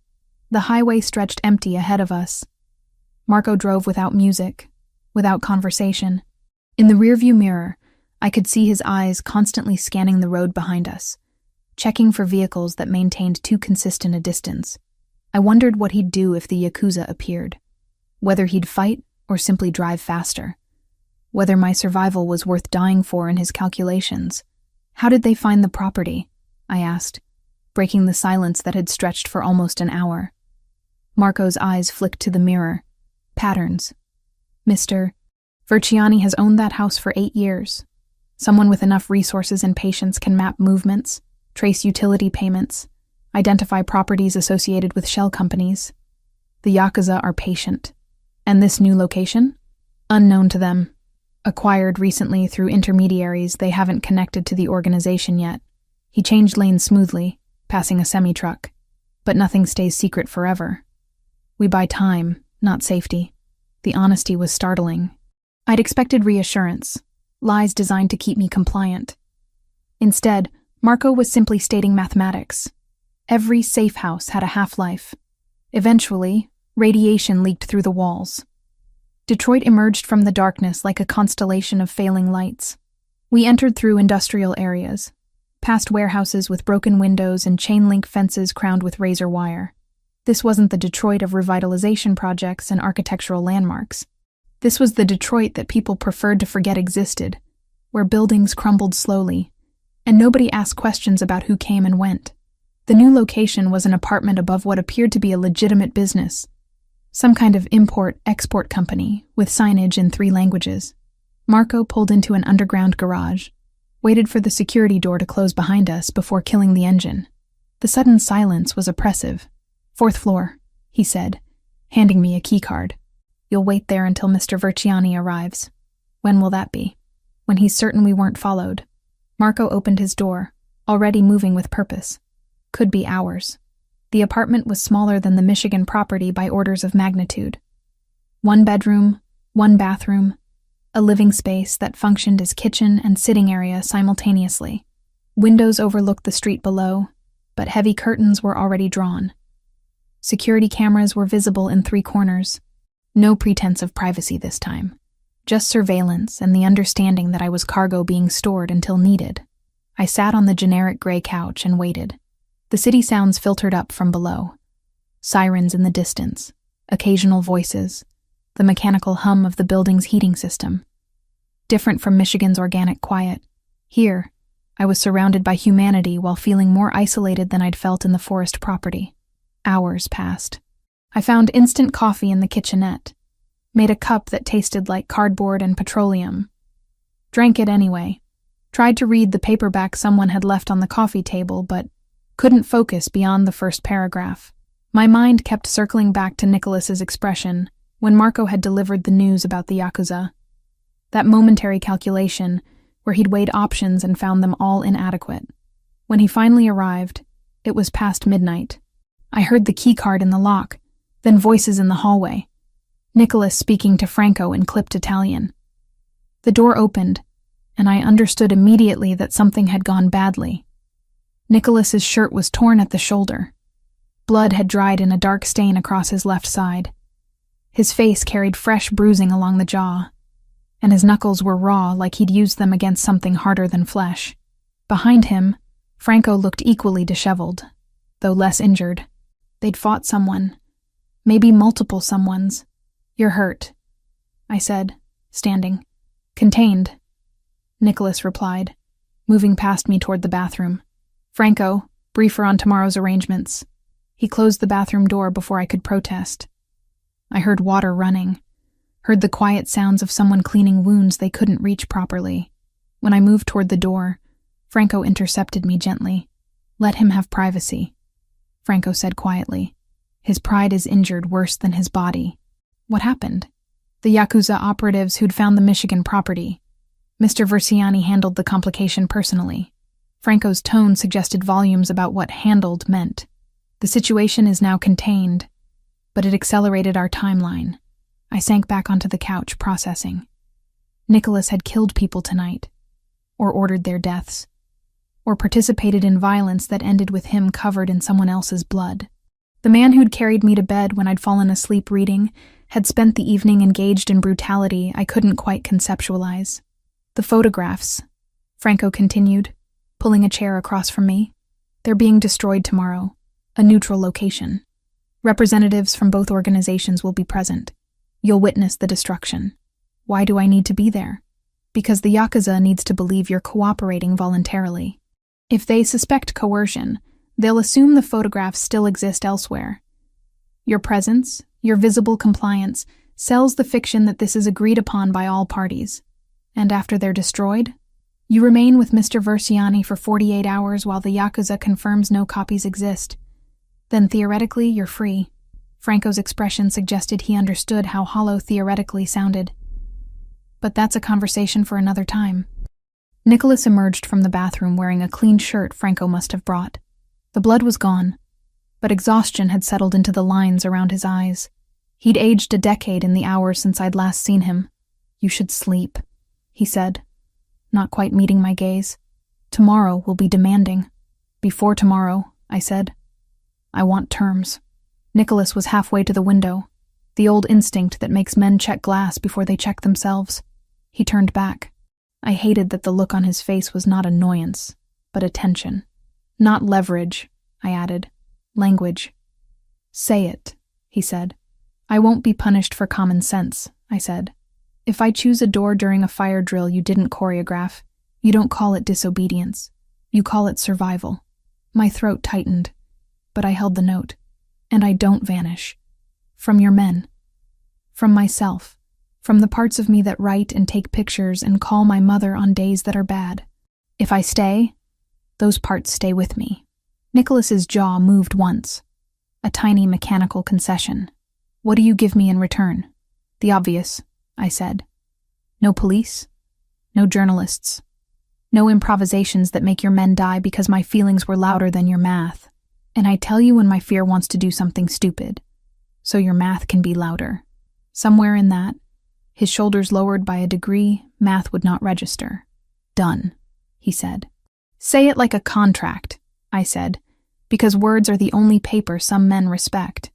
The highway stretched empty ahead of us. Marco drove without music, without conversation. In the rearview mirror, I could see his eyes constantly scanning the road behind us, checking for vehicles that maintained too consistent a distance. I wondered what he'd do if the Yakuza appeared, whether he'd fight or simply drive faster, whether my survival was worth dying for in his calculations. "How did they find the property?" I asked, breaking the silence that had stretched for almost an hour. Marco's eyes flicked to the mirror. "Patterns. Mr. Verciani has owned that house for 8 years. Someone with enough resources and patience can map movements, trace utility payments, identify properties associated with shell companies. The Yakuza are patient. And this new location? Unknown to them. Acquired recently through intermediaries they haven't connected to the organization yet." He changed lanes smoothly, passing a semi-truck. "But nothing stays secret forever. We buy time, not safety." The honesty was startling. I'd expected reassurance, lies designed to keep me compliant. Instead, Marco was simply stating mathematics. Every safe house had a half-life. Eventually, radiation leaked through the walls. Detroit emerged from the darkness like a constellation of failing lights. We entered through industrial areas, past warehouses with broken windows and chain-link fences crowned with razor wire. This wasn't the Detroit of revitalization projects and architectural landmarks. This was the Detroit that people preferred to forget existed, where buildings crumbled slowly, and nobody asked questions about who came and went. The new location was an apartment above what appeared to be a legitimate business, some kind of import-export company with signage in 3 languages. Marco pulled into an underground garage, waited for the security door to close behind us before killing the engine. The sudden silence was oppressive. 4th floor, he said, handing me a keycard. You'll wait there until Mr. Verciani arrives. When will that be? When he's certain we weren't followed. Marco opened his door, already moving with purpose. Could be hours. The apartment was smaller than the Michigan property by orders of magnitude. 1 bedroom, 1 bathroom, a living space that functioned as kitchen and sitting area simultaneously. Windows overlooked the street below, but heavy curtains were already drawn. Security cameras were visible in 3 corners. No pretense of privacy this time. Just surveillance and the understanding that I was cargo being stored until needed. I sat on the generic gray couch and waited. The city sounds filtered up from below. Sirens in the distance, occasional voices, the mechanical hum of the building's heating system. Different from Michigan's organic quiet, here, I was surrounded by humanity while feeling more isolated than I'd felt in the forest property. Hours passed. I found instant coffee in the kitchenette, made a cup that tasted like cardboard and petroleum. Drank it anyway. Tried to read the paperback someone had left on the coffee table, but couldn't focus beyond the first paragraph. My mind kept circling back to Nicholas's expression when Marco had delivered the news about the Yakuza. That momentary calculation where he'd weighed options and found them all inadequate. When he finally arrived, it was past midnight. I heard the keycard in the lock, then voices in the hallway. Nicholas speaking to Franco in clipped Italian. The door opened, and I understood immediately that something had gone badly. Nicholas's shirt was torn at the shoulder. Blood had dried in a dark stain across his left side. His face carried fresh bruising along the jaw, and his knuckles were raw like he'd used them against something harder than flesh. Behind him, Franco looked equally disheveled, though less injured. They'd fought someone, maybe multiple someones. You're hurt, I said, standing. Contained, Nicholas replied, moving past me toward the bathroom. Franco, briefer on tomorrow's arrangements. He closed the bathroom door before I could protest. I heard water running, heard the quiet sounds of someone cleaning wounds they couldn't reach properly. When I moved toward the door, Franco intercepted me gently. Let him have privacy, Franco said quietly. His pride is injured worse than his body. What happened? The Yakuza operatives who'd found the Michigan property. Mr. Verciani handled the complication personally. Franco's tone suggested volumes about what handled meant. The situation is now contained, but it accelerated our timeline. I sank back onto the couch, processing. Nicholas had killed people tonight, or ordered their deaths, or participated in violence that ended with him covered in someone else's blood. The man who'd carried me to bed when I'd fallen asleep reading had spent the evening engaged in brutality I couldn't quite conceptualize. The photographs, Franco continued, pulling a chair across from me. They're being destroyed tomorrow, a neutral location. Representatives from both organizations will be present. You'll witness the destruction. Why do I need to be there? Because the Yakuza needs to believe you're cooperating voluntarily. If they suspect coercion, they'll assume the photographs still exist elsewhere. Your presence, your visible compliance, sells the fiction that this is agreed upon by all parties. And after they're destroyed, you remain with Mr. Verciani for 48 hours while the Yakuza confirms no copies exist. Then theoretically, you're free. Franco's expression suggested he understood how hollow theoretically sounded. But that's a conversation for another time. Nicholas emerged from the bathroom wearing a clean shirt Franco must have brought. The blood was gone, but exhaustion had settled into the lines around his eyes. He'd aged a decade in the hours since I'd last seen him. You should sleep, he said, not quite meeting my gaze. Tomorrow will be demanding. Before tomorrow, I said. I want terms. Nicholas was halfway to the window, the old instinct that makes men check glass before they check themselves. He turned back. I hated that the look on his face was not annoyance, but attention. Not leverage, I added. Language. Say it, he said. I won't be punished for common sense, I said. If I choose a door during a fire drill you didn't choreograph, you don't call it disobedience. You call it survival. My throat tightened, but I held the note. And I don't vanish. From your men. From myself. From the parts of me that write and take pictures and call my mother on days that are bad. If I stay, those parts stay with me. Nicholas's jaw moved once. a tiny mechanical concession. What do you give me in return? The obvious, I said. No police, no journalists, no improvisations that make your men die because my feelings were louder than your math. And I tell you when my fear wants to do something stupid, so your math can be louder. Somewhere in that, his shoulders lowered by a degree, math would not register. Done, he said. Say it like a contract, I said, because words are the only paper some men respect.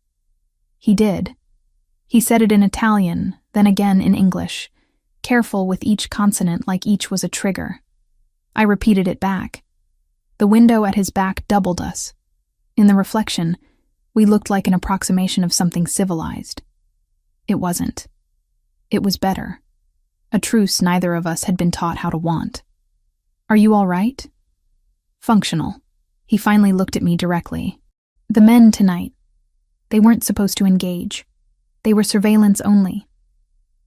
He did. He said it in Italian, then again in English, careful with each consonant like each was a trigger. I repeated it back. The window at his back doubled us. In the reflection, we looked like an approximation of something civilized. It wasn't. It was better. A truce neither of us had been taught how to want. Are you all right? Functional. He finally looked at me directly. The men tonight, they weren't supposed to engage. They were surveillance only.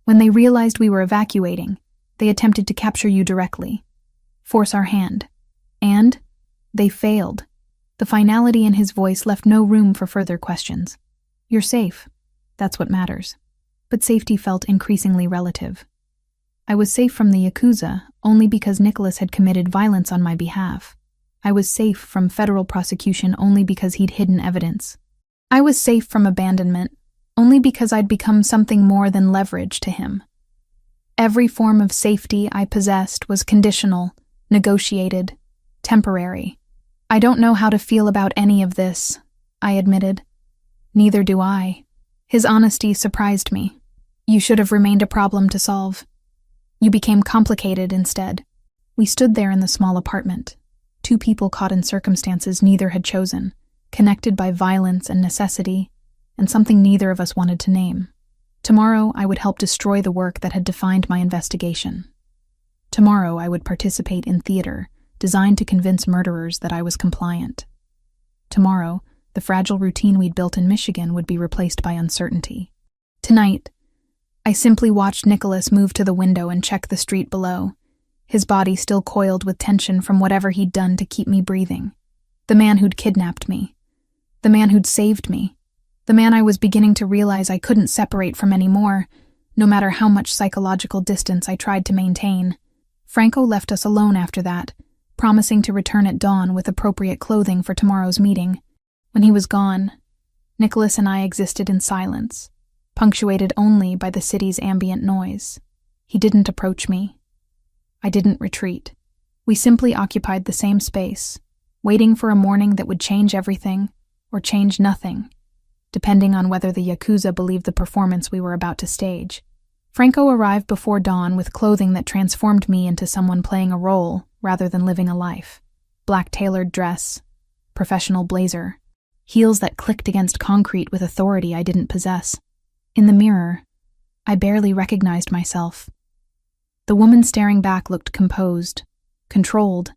When they realized we were evacuating, they attempted to capture you directly, force our hand. And they failed. The finality in his voice left no room for further questions. You're safe. That's what matters. But safety felt increasingly relative. I was safe from the Yakuza only because Nicholas had committed violence on my behalf. I was safe from federal prosecution only because he'd hidden evidence. I was safe from abandonment only because I'd become something more than leverage to him. Every form of safety I possessed was conditional, negotiated, temporary. I don't know how to feel about any of this, I admitted. Neither do I. His honesty surprised me. You should have remained a problem to solve. You became complicated instead. We stood there in the small apartment, two people caught in circumstances neither had chosen, connected by violence and necessity, and something neither of us wanted to name. Tomorrow I would help destroy the work that had defined my investigation. Tomorrow I would participate in theater, designed to convince murderers that I was compliant. Tomorrow, the fragile routine we'd built in Michigan would be replaced by uncertainty. Tonight, I simply watched Nicholas move to the window and check the street below, his body still coiled with tension from whatever he'd done to keep me breathing. The man who'd kidnapped me. The man who'd saved me. The man I was beginning to realize I couldn't separate from anymore, no matter how much psychological distance I tried to maintain. Franco left us alone after that, promising to return at dawn with appropriate clothing for tomorrow's meeting. When he was gone, Nicholas and I existed in silence, punctuated only by the city's ambient noise. He didn't approach me. I didn't retreat. We simply occupied the same space, waiting for a morning that would change everything or change nothing, depending on whether the Yakuza believed the performance we were about to stage. Franco arrived before dawn with clothing that transformed me into someone playing a role rather than living a life. Black tailored dress, professional blazer, heels that clicked against concrete with authority I didn't possess. In the mirror, I barely recognized myself. The woman staring back looked composed, controlled,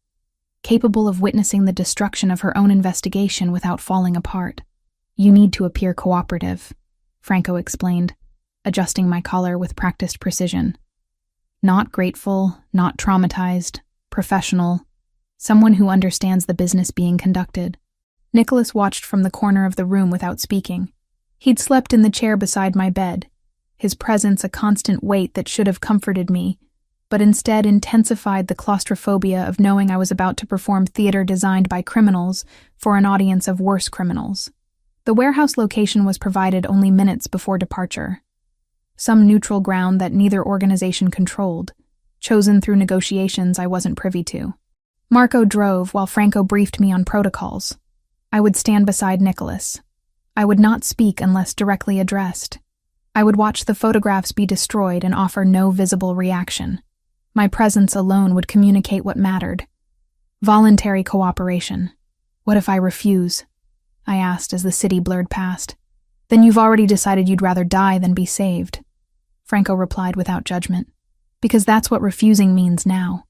capable of witnessing the destruction of her own investigation without falling apart. You need to appear cooperative, Franco explained, adjusting my collar with practiced precision. Not grateful, not traumatized, professional, someone who understands the business being conducted. Nicholas watched from the corner of the room without speaking. He'd slept in the chair beside my bed, his presence a constant weight that should have comforted me, but instead intensified the claustrophobia of knowing I was about to perform theater designed by criminals for an audience of worse criminals. The warehouse location was provided only minutes before departure. Some neutral ground that neither organization controlled, chosen through negotiations I wasn't privy to. Marco drove while Franco briefed me on protocols. I would stand beside Nicholas. I would not speak unless directly addressed. I would watch the photographs be destroyed and offer no visible reaction. My presence alone would communicate what mattered. Voluntary cooperation. What if I refuse? I asked as the city blurred past. Then you've already decided you'd rather die than be saved, Franco replied without judgment. Because that's what refusing means now.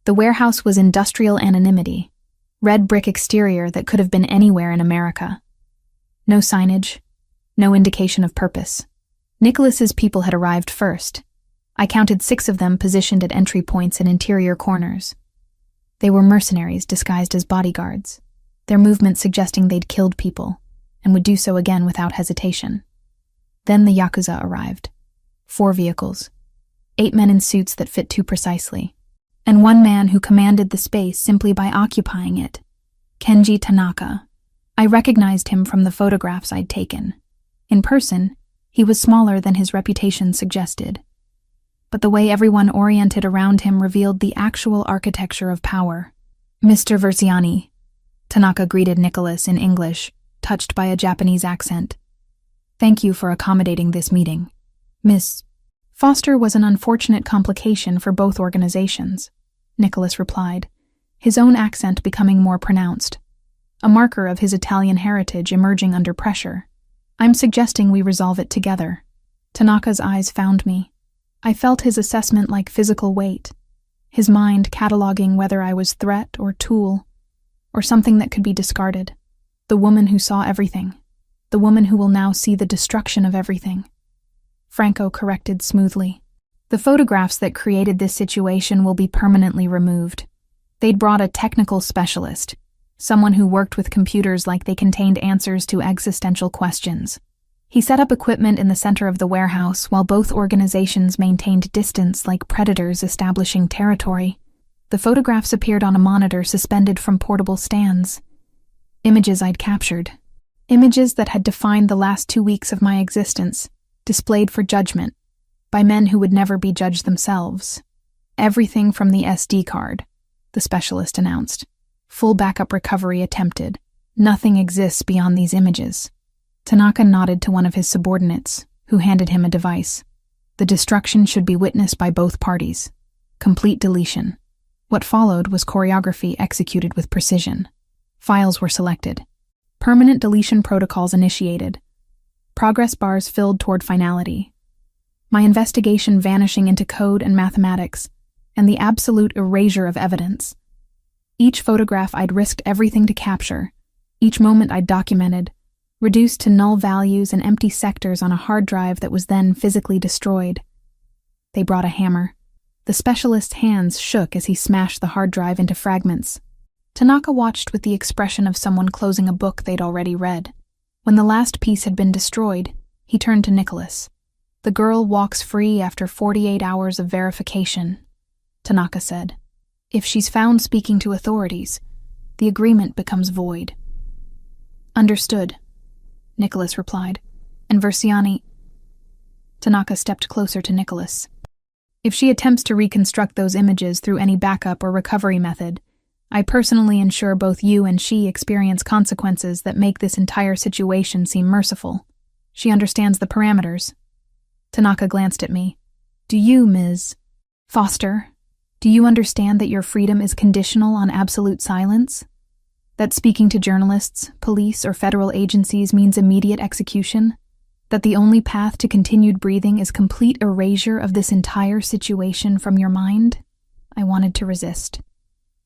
The warehouse was industrial anonymity, red brick exterior that could have been anywhere in America. No signage, no indication of purpose. Nicholas's people had arrived first. I counted 6 of them positioned at entry points and interior corners. They were mercenaries disguised as bodyguards, their movements suggesting they'd killed people, and would do so again without hesitation. Then the Yakuza arrived. 4 vehicles, 8 men in suits that fit too precisely, and 1 man who commanded the space simply by occupying it. Kenji Tanaka. I recognized him from the photographs I'd taken. In person, he was smaller than his reputation suggested. But the way everyone oriented around him revealed the actual architecture of power. Mr. Versiani, Tanaka greeted Nicholas in English, touched by a Japanese accent. Thank you for accommodating this meeting. Miss Foster was an unfortunate complication for both organizations, Nicholas replied, his own accent becoming more pronounced, a marker of his Italian heritage emerging under pressure. I'm suggesting we resolve it together. Tanaka's eyes found me. I felt his assessment like physical weight, his mind cataloging whether I was threat or tool, or something that could be discarded. The woman who saw everything, the woman who will now see the destruction of everything. Franco corrected smoothly. The photographs that created this situation will be permanently removed. They'd brought a technical specialist, someone who worked with computers like they contained answers to existential questions. He set up equipment in the center of the warehouse while both organizations maintained distance like predators establishing territory. The photographs appeared on a monitor suspended from portable stands. Images I'd captured. Images that had defined the last 2 weeks of my existence, displayed for judgment, by men who would never be judged themselves. Everything from the SD card, the specialist announced. Full backup recovery attempted. Nothing exists beyond these images. Tanaka nodded to one of his subordinates, who handed him a device. The destruction should be witnessed by both parties. Complete deletion. What followed was choreography executed with precision. Files were selected. Permanent deletion protocols initiated. Progress bars filled toward finality. My investigation vanishing into code and mathematics, and the absolute erasure of evidence. Each photograph I'd risked everything to capture, each moment I'd documented, reduced to null values and empty sectors on a hard drive that was then physically destroyed. They brought a hammer. The specialist's hands shook as he smashed the hard drive into fragments. Tanaka watched with the expression of someone closing a book they'd already read. When the last piece had been destroyed, he turned to Nicholas. The girl walks free after 48 hours of verification, Tanaka said. If she's found speaking to authorities, the agreement becomes void. Understood, Nicholas replied. And Versiani... Tanaka stepped closer to Nicholas. If she attempts to reconstruct those images through any backup or recovery method, I personally ensure both you and she experience consequences that make this entire situation seem merciful. She understands the parameters. Tanaka glanced at me. Do you, Ms. Foster, do you understand that your freedom is conditional on absolute silence? That speaking to journalists, police, or federal agencies means immediate execution? That the only path to continued breathing is complete erasure of this entire situation from your mind? I wanted to resist.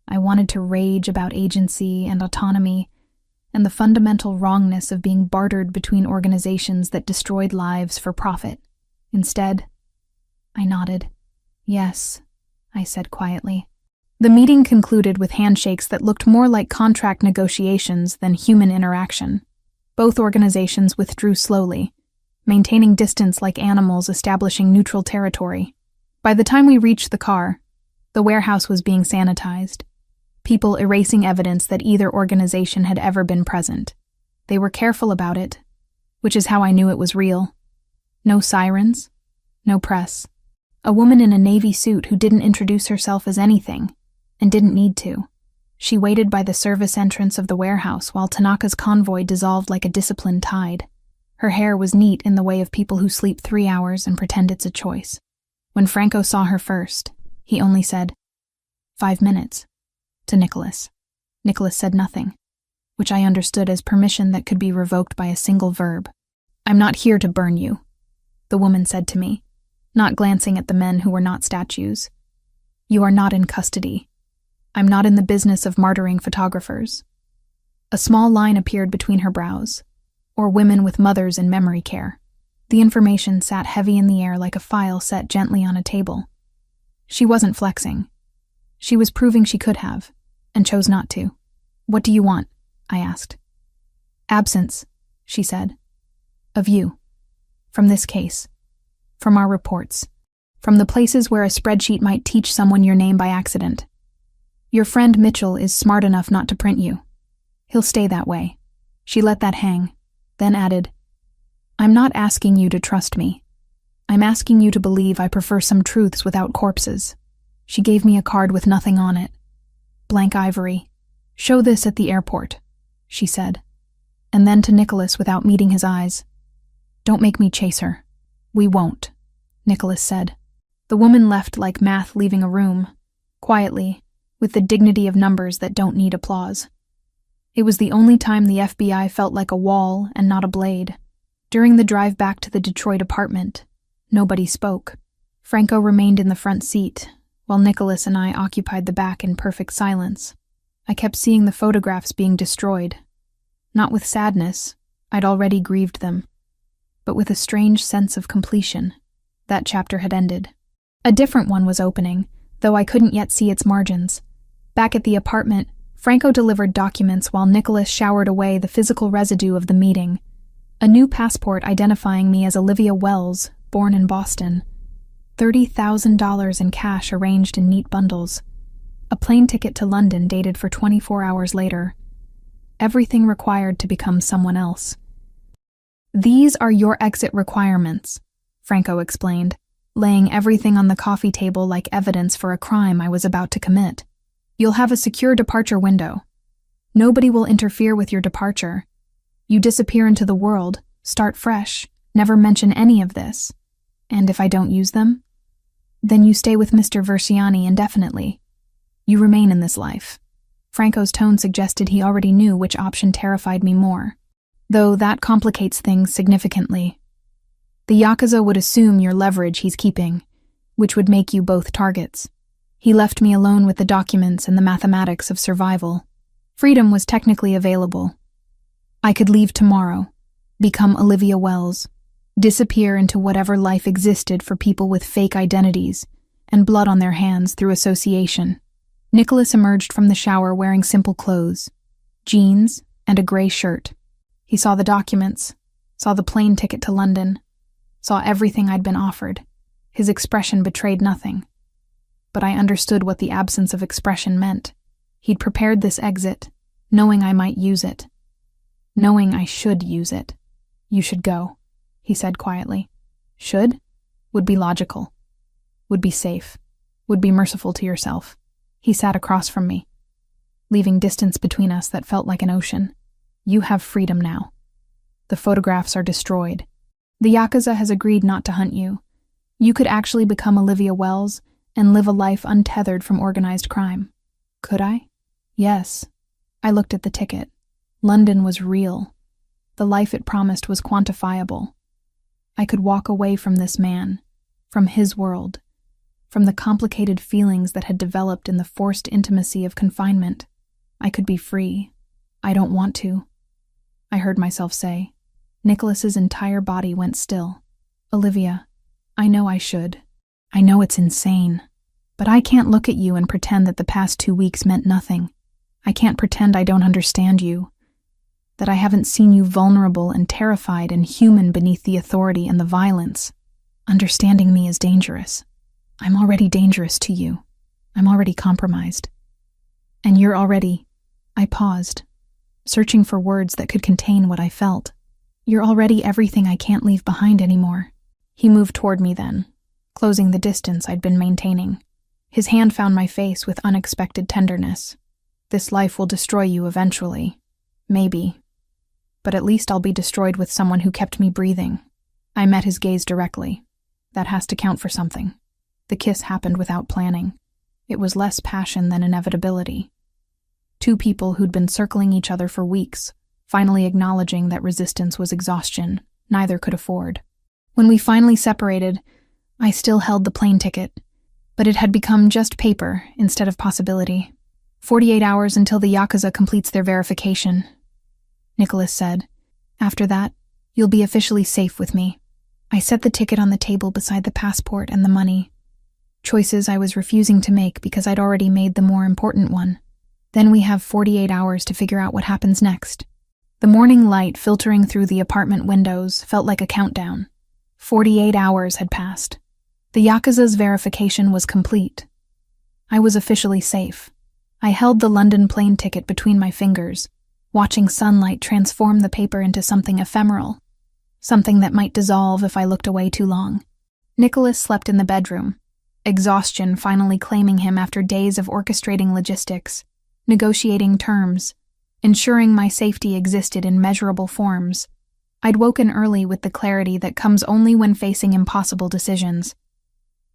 I wanted to rage about agency and autonomy, and the fundamental wrongness of being bartered between organizations that destroyed lives for profit. Instead, I nodded. Yes, I said quietly. The meeting concluded with handshakes that looked more like contract negotiations than human interaction. Both organizations withdrew slowly, maintaining distance like animals establishing neutral territory. By the time we reached the car, the warehouse was being sanitized, people erasing evidence that either organization had ever been present. They were careful about it, which is how I knew it was real. No sirens, no press. A woman in a navy suit who didn't introduce herself as anything, and didn't need to. She waited by the service entrance of the warehouse while Tanaka's convoy dissolved like a disciplined tide. Her hair was neat in the way of people who sleep 3 hours and pretend it's a choice. When Franco saw her first, he only said, 5 minutes, to Nicholas. Nicholas said nothing, which I understood as permission that could be revoked by a single verb. I'm not here to burn you, the woman said to me, not glancing at the men who were not statues. You are not in custody. I'm not in the business of martyring photographers. A small line appeared between her brows, or women with mothers in memory care. The information sat heavy in the air like a file set gently on a table. She wasn't flexing. She was proving she could have, and chose not to. What do you want? I asked. Absence, she said. Of you. From this case. From our reports. From the places where a spreadsheet might teach someone your name by accident. Your friend Mitchell is smart enough not to print you. He'll stay that way. She let that hang, then added, I'm not asking you to trust me. I'm asking you to believe I prefer some truths without corpses. She gave me a card with nothing on it. Blank ivory. Show this at the airport, she said. And then to Nicholas without meeting his eyes. Don't make me chase her. We won't, Nicholas said. The woman left like math leaving a room, quietly, with the dignity of numbers that don't need applause. It was the only time the FBI felt like a wall and not a blade. During the drive back to the Detroit apartment, nobody spoke. Franco remained in the front seat, while Nicholas and I occupied the back in perfect silence. I kept seeing the photographs being destroyed. Not with sadness, I'd already grieved them, but with a strange sense of completion. That chapter had ended. A different one was opening, though I couldn't yet see its margins. Back at the apartment, Franco delivered documents while Nicholas showered away the physical residue of the meeting. A new passport identifying me as Olivia Wells, born in Boston. $30,000 in cash arranged in neat bundles. A plane ticket to London dated for 24 hours later. Everything required to become someone else. These are your exit requirements, Franco explained, laying everything on the coffee table like evidence for a crime I was about to commit. You'll have a secure departure window. Nobody will interfere with your departure. You disappear into the world, start fresh, never mention any of this. And if I don't use them, then you stay with Mr. Versiani indefinitely. You remain in this life. Franco's tone suggested he already knew which option terrified me more, though that complicates things significantly. The Yakuza would assume your leverage he's keeping, which would make you both targets. He left me alone with the documents and the mathematics of survival. Freedom was technically available. I could leave tomorrow, become Olivia Wells, disappear into whatever life existed for people with fake identities and blood on their hands through association. Nicholas emerged from the shower wearing simple clothes, jeans and a gray shirt. He saw the documents, saw the plane ticket to London, saw everything I'd been offered. His expression betrayed nothing. But I understood what the absence of expression meant. He'd prepared this exit, knowing I might use it. Knowing I should use it. You should go, he said quietly. Should? Would be logical. Would be safe. Would be merciful to yourself. He sat across from me, leaving distance between us that felt like an ocean. You have freedom now. The photographs are destroyed. The Yakuza has agreed not to hunt you. You could actually become Olivia Wells and live a life untethered from organized crime. Could I? Yes. I looked at the ticket. London was real. The life it promised was quantifiable. I could walk away from this man, from his world, from the complicated feelings that had developed in the forced intimacy of confinement. I could be free. I don't want to, I heard myself say. Nicholas's entire body went still. Olivia, I know I should. I know it's insane, but I can't look at you and pretend that the past 2 weeks meant nothing. I can't pretend I don't understand you, that I haven't seen you vulnerable and terrified and human beneath the authority and the violence. Understanding me is dangerous. I'm already dangerous to you. I'm already compromised. And you're already... I paused, searching for words that could contain what I felt. You're already everything I can't leave behind anymore. He moved toward me then, closing the distance I'd been maintaining. His hand found my face with unexpected tenderness. This life will destroy you eventually. Maybe. But at least I'll be destroyed with someone who kept me breathing. I met his gaze directly. That has to count for something. The kiss happened without planning. It was less passion than inevitability. Two people who'd been circling each other for weeks, finally acknowledging that resistance was exhaustion neither could afford. When we finally separated, I still held the plane ticket, but it had become just paper instead of possibility. 48 hours until the Yakuza completes their verification, Nicholas said. After that, you'll be officially safe with me. I set the ticket on the table beside the passport and the money. Choices I was refusing to make because I'd already made the more important one. Then we have 48 hours to figure out what happens next. The morning light filtering through the apartment windows felt like a countdown. 48 hours had passed. The Yakuza's verification was complete. I was officially safe. I held the London plane ticket between my fingers, watching sunlight transform the paper into something ephemeral, something that might dissolve if I looked away too long. Nicholas slept in the bedroom, exhaustion finally claiming him after days of orchestrating logistics, negotiating terms, ensuring my safety existed in measurable forms. I'd woken early with the clarity that comes only when facing impossible decisions.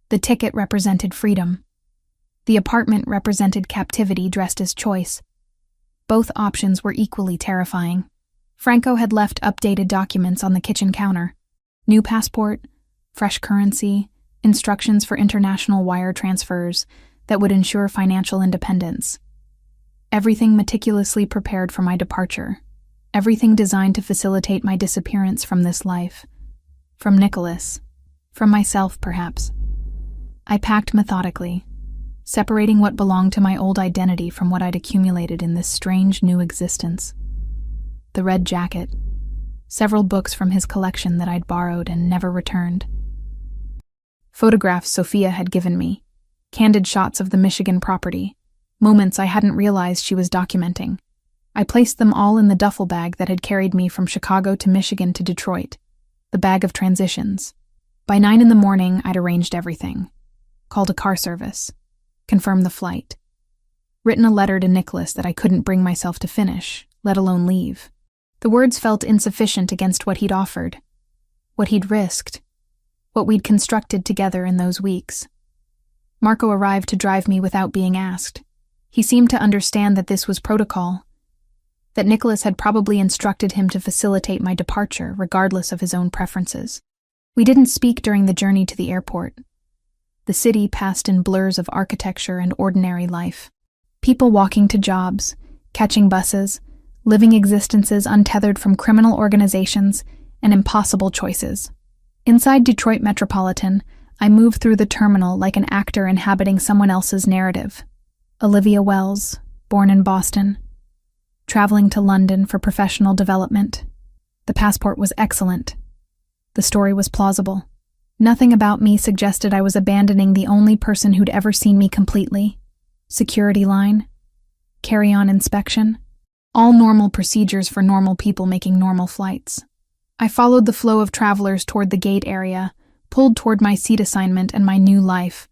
The ticket represented freedom. The apartment represented captivity dressed as choice. Both options were equally terrifying. Franco had left updated documents on the kitchen counter. New passport, fresh currency, instructions for international wire transfers that would ensure financial independence. Everything meticulously prepared for my departure. Everything designed to facilitate my disappearance from this life. From Nicholas. From myself, perhaps. I packed methodically, separating what belonged to my old identity from what I'd accumulated in this strange new existence. The red jacket, several books from his collection that I'd borrowed and never returned. Photographs Sophia had given me, candid shots of the Michigan property, moments I hadn't realized she was documenting. I placed them all in the duffel bag that had carried me from Chicago to Michigan to Detroit, the bag of transitions. By 9 a.m, I'd arranged everything. Called a car service. Confirmed the flight. Written a letter to Nicholas that I couldn't bring myself to finish, let alone leave. The words felt insufficient against what he'd offered, what he'd risked, what we'd constructed together in those weeks. Marco arrived to drive me without being asked. He seemed to understand that this was protocol, that Nicholas had probably instructed him to facilitate my departure regardless of his own preferences. We didn't speak during the journey to the airport. The city passed in blurs of architecture and ordinary life. People walking to jobs, catching buses, living existences untethered from criminal organizations and impossible choices. Inside Detroit Metropolitan, I moved through the terminal like an actor inhabiting someone else's narrative. Olivia Wells, born in Boston, traveling to London for professional development. The passport was excellent. The story was plausible. Nothing about me suggested I was abandoning the only person who'd ever seen me completely. Security line, carry-on inspection, all normal procedures for normal people making normal flights. I followed the flow of travelers toward the gate area, pulled toward my seat assignment and my new life,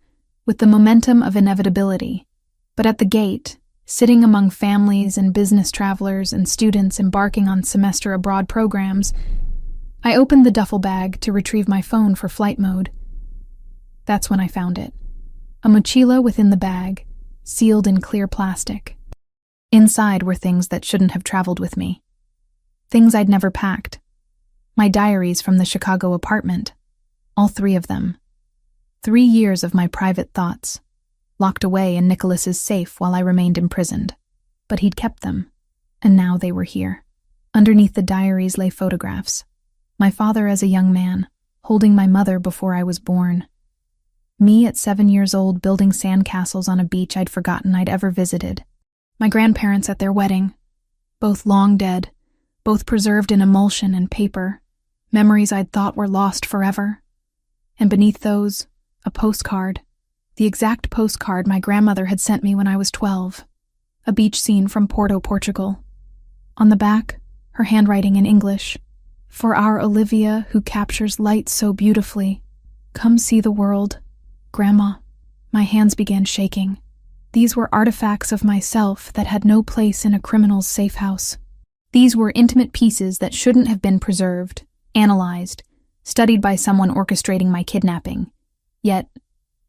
with the momentum of inevitability. But at the gate, sitting among families and business travelers and students embarking on semester abroad programs, I opened the duffel bag to retrieve my phone for flight mode. That's when I found it. A mochila within the bag, sealed in clear plastic. Inside were things that shouldn't have traveled with me. Things I'd never packed. My diaries from the Chicago apartment. All 3 of them. 3 years of my private thoughts, locked away in Nicholas's safe while I remained imprisoned. But he'd kept them, and now they were here. Underneath the diaries lay photographs. My father as a young man, holding my mother before I was born. Me at 7 years old building sandcastles on a beach I'd forgotten I'd ever visited. My grandparents at their wedding, both long dead, both preserved in emulsion and paper, memories I'd thought were lost forever. And beneath those, a postcard, the exact postcard my grandmother had sent me when I was 12, a beach scene from Porto, Portugal. On the back, her handwriting in English. For our Olivia, who captures light so beautifully. Come see the world, Grandma. My hands began shaking. These were artifacts of myself that had no place in a criminal's safe house. These were intimate pieces that shouldn't have been preserved, analyzed, studied by someone orchestrating my kidnapping. Yet,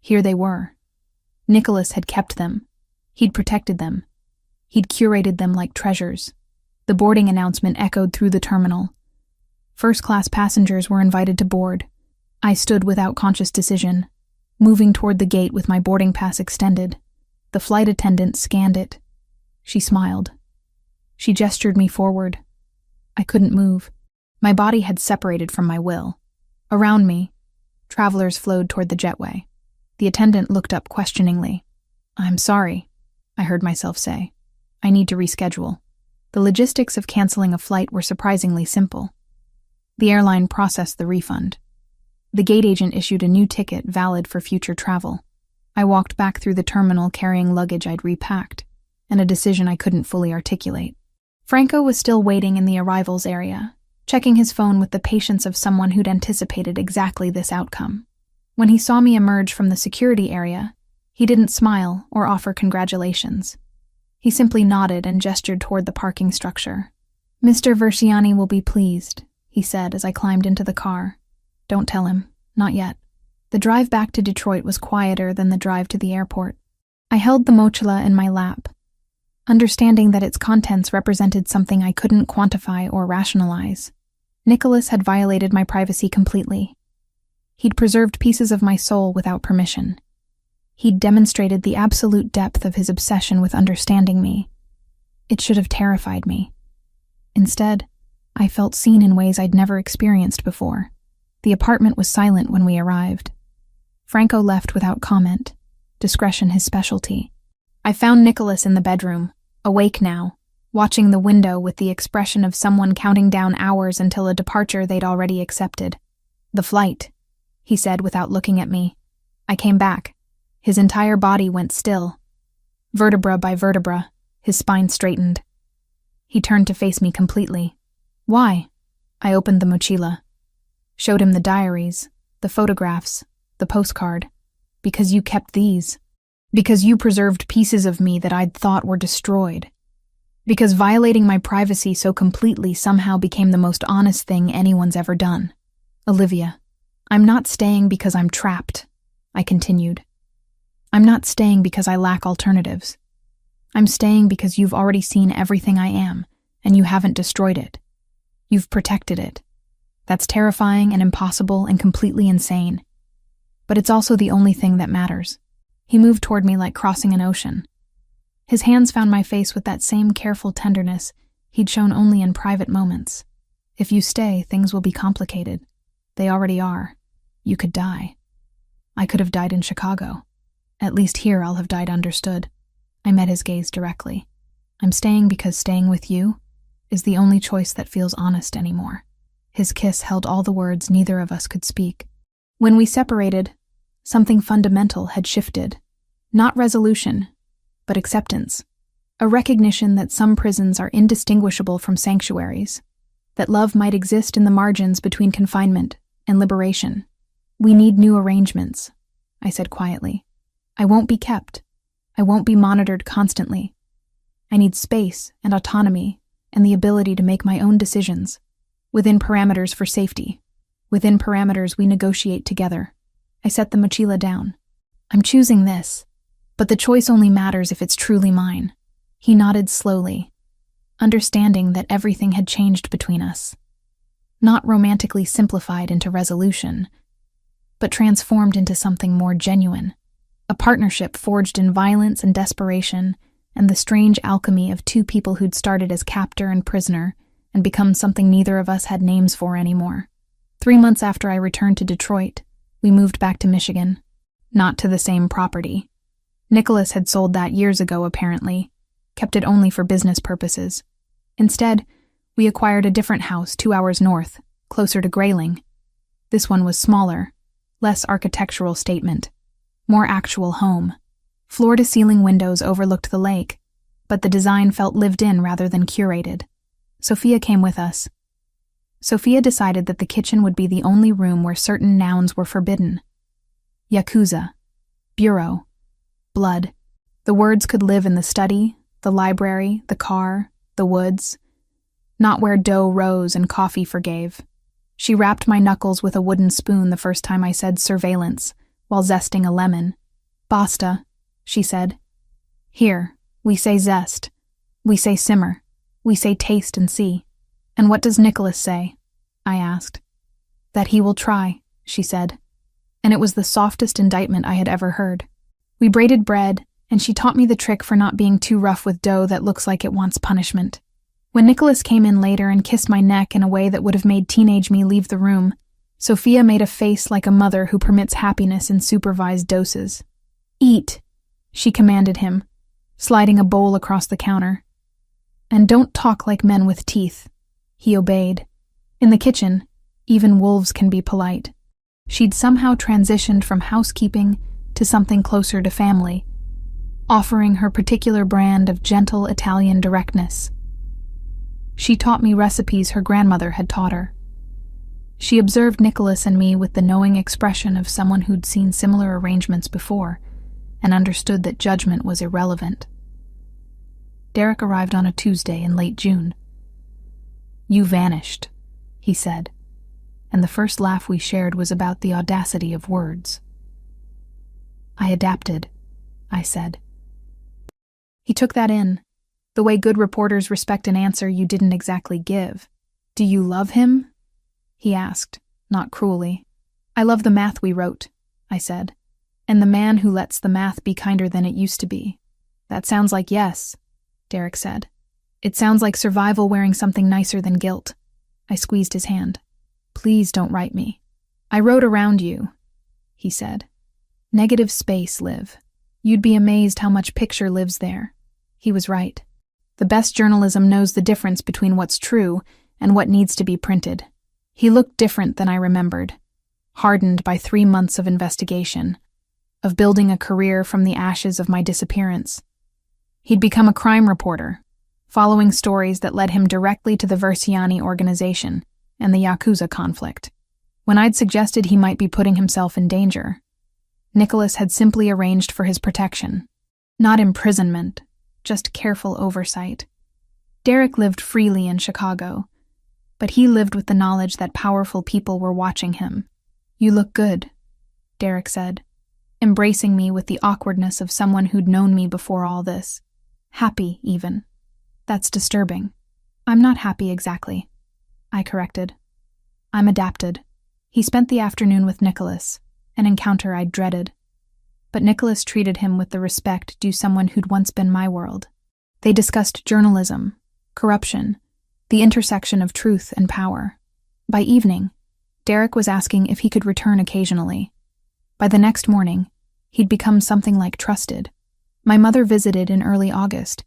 here they were. Nicholas had kept them. He'd protected them. He'd curated them like treasures. The boarding announcement echoed through the terminal. First-class passengers were invited to board. I stood without conscious decision, moving toward the gate with my boarding pass extended. The flight attendant scanned it. She smiled. She gestured me forward. I couldn't move. My body had separated from my will. Around me, travelers flowed toward the jetway. The attendant looked up questioningly. "I'm sorry," I heard myself say. "I need to reschedule." The logistics of canceling a flight were surprisingly simple. The airline processed the refund. The gate agent issued a new ticket valid for future travel. I walked back through the terminal carrying luggage I'd repacked, and a decision I couldn't fully articulate. Franco was still waiting in the arrivals area, checking his phone with the patience of someone who'd anticipated exactly this outcome. When he saw me emerge from the security area, he didn't smile or offer congratulations. He simply nodded and gestured toward the parking structure. "Mr. Versiani will be pleased," he said as I climbed into the car. "Don't tell him. Not yet." The drive back to Detroit was quieter than the drive to the airport. I held the mochila in my lap, understanding that its contents represented something I couldn't quantify or rationalize. Nicholas had violated my privacy completely. He'd preserved pieces of my soul without permission. He'd demonstrated the absolute depth of his obsession with understanding me. It should have terrified me. Instead, I felt seen in ways I'd never experienced before. The apartment was silent when we arrived. Franco left without comment, discretion his specialty. I found Nicholas in the bedroom, awake now, watching the window with the expression of someone counting down hours until a departure they'd already accepted. "The flight," he said without looking at me. I came back. His entire body went still. Vertebra by vertebra, his spine straightened. He turned to face me completely. "Why?" I opened the mochila. Showed him the diaries, the photographs, the postcard. "Because you kept these. Because you preserved pieces of me that I'd thought were destroyed. Because violating my privacy so completely somehow became the most honest thing anyone's ever done. Olivia, I'm not staying because I'm trapped," I continued. "I'm not staying because I lack alternatives. I'm staying because you've already seen everything I am, and you haven't destroyed it. You've protected it. That's terrifying and impossible and completely insane. But it's also the only thing that matters." He moved toward me like crossing an ocean. His hands found my face with that same careful tenderness he'd shown only in private moments. "If you stay, things will be complicated. They already are. You could die. I could have died in Chicago. At least here I'll have died understood." I met his gaze directly. "I'm staying because staying with you is the only choice that feels honest anymore." His kiss held all the words neither of us could speak. When we separated, something fundamental had shifted. Not resolution, but acceptance. A recognition that some prisons are indistinguishable from sanctuaries, that love might exist in the margins between confinement and liberation. "We need new arrangements," I said quietly. "I won't be kept. I won't be monitored constantly. I need space and autonomy and the ability to make my own decisions, within parameters for safety, within parameters we negotiate together." I set the mochila down. "I'm choosing this, but the choice only matters if it's truly mine." He nodded slowly, understanding that everything had changed between us. Not romantically simplified into resolution, but transformed into something more genuine. A partnership forged in violence and desperation, and the strange alchemy of two people who'd started as captor and prisoner and become something neither of us had names for anymore. 3 months after I returned to Detroit, we moved back to Michigan. Not to the same property. Nicholas had sold that years ago, apparently, kept it only for business purposes. Instead, we acquired a different house 2 hours north, closer to Grayling. This one was smaller, less architectural statement, more actual home. Floor-to-ceiling windows overlooked the lake, but the design felt lived in rather than curated. Sophia came with us. Sophia decided that the kitchen would be the only room where certain nouns were forbidden. Yakuza, bureau, blood. The words could live in the study, the library, the car, the woods. Not where dough rose and coffee forgave. She rapped my knuckles with a wooden spoon the first time I said surveillance, while zesting a lemon. "Basta," she said. "Here, we say zest. We say simmer. We say taste and see." "And what does Nicholas say?" I asked. "That he will try," she said. And it was the softest indictment I had ever heard. We braided bread, and she taught me the trick for not being too rough with dough that looks like it wants punishment. When Nicholas came in later and kissed my neck in a way that would have made teenage me leave the room, Sophia made a face like a mother who permits happiness in supervised doses. "Eat," she commanded him, sliding a bowl across the counter. And don't talk like men with teeth. He obeyed. In the kitchen, even wolves can be polite. She'd somehow transitioned from housekeeping to something closer to family, offering her particular brand of gentle Italian directness. She taught me recipes her grandmother had taught her. She observed Nicholas and me with the knowing expression of someone who'd seen similar arrangements before and understood that judgment was irrelevant. Derek arrived on a Tuesday in late June. "You vanished," he said, and the first laugh we shared was about the audacity of words. "I adapted," I said. He took that in, the way good reporters respect an answer you didn't exactly give. "Do you love him?" he asked, not cruelly. "I love the math we wrote," I said, "and the man who lets the math be kinder than it used to be." "That sounds like yes," Derek said. "It sounds like survival wearing something nicer than guilt." I squeezed his hand. "Please don't write me." "I wrote around you," he said. "Negative space, Liv. You'd be amazed how much picture lives there." He was right. The best journalism knows the difference between what's true and what needs to be printed. He looked different than I remembered, hardened by 3 months of investigation, of building a career from the ashes of my disappearance. He'd become a crime reporter, following stories that led him directly to the Versiani organization and the Yakuza conflict. When I'd suggested he might be putting himself in danger, Nicholas had simply arranged for his protection. Not imprisonment, just careful oversight. Derek lived freely in Chicago, but he lived with the knowledge that powerful people were watching him. "You look good," Derek said, embracing me with the awkwardness of someone who'd known me before all this. "Happy, even. That's disturbing." "I'm not happy exactly," I corrected. "I'm adapted." He spent the afternoon with Nicholas, an encounter I'd dreaded. But Nicholas treated him with the respect due someone who'd once been my world. They discussed journalism, corruption, the intersection of truth and power. By evening, Derek was asking if he could return occasionally. By the next morning, he'd become something like trusted. My mother visited in early August.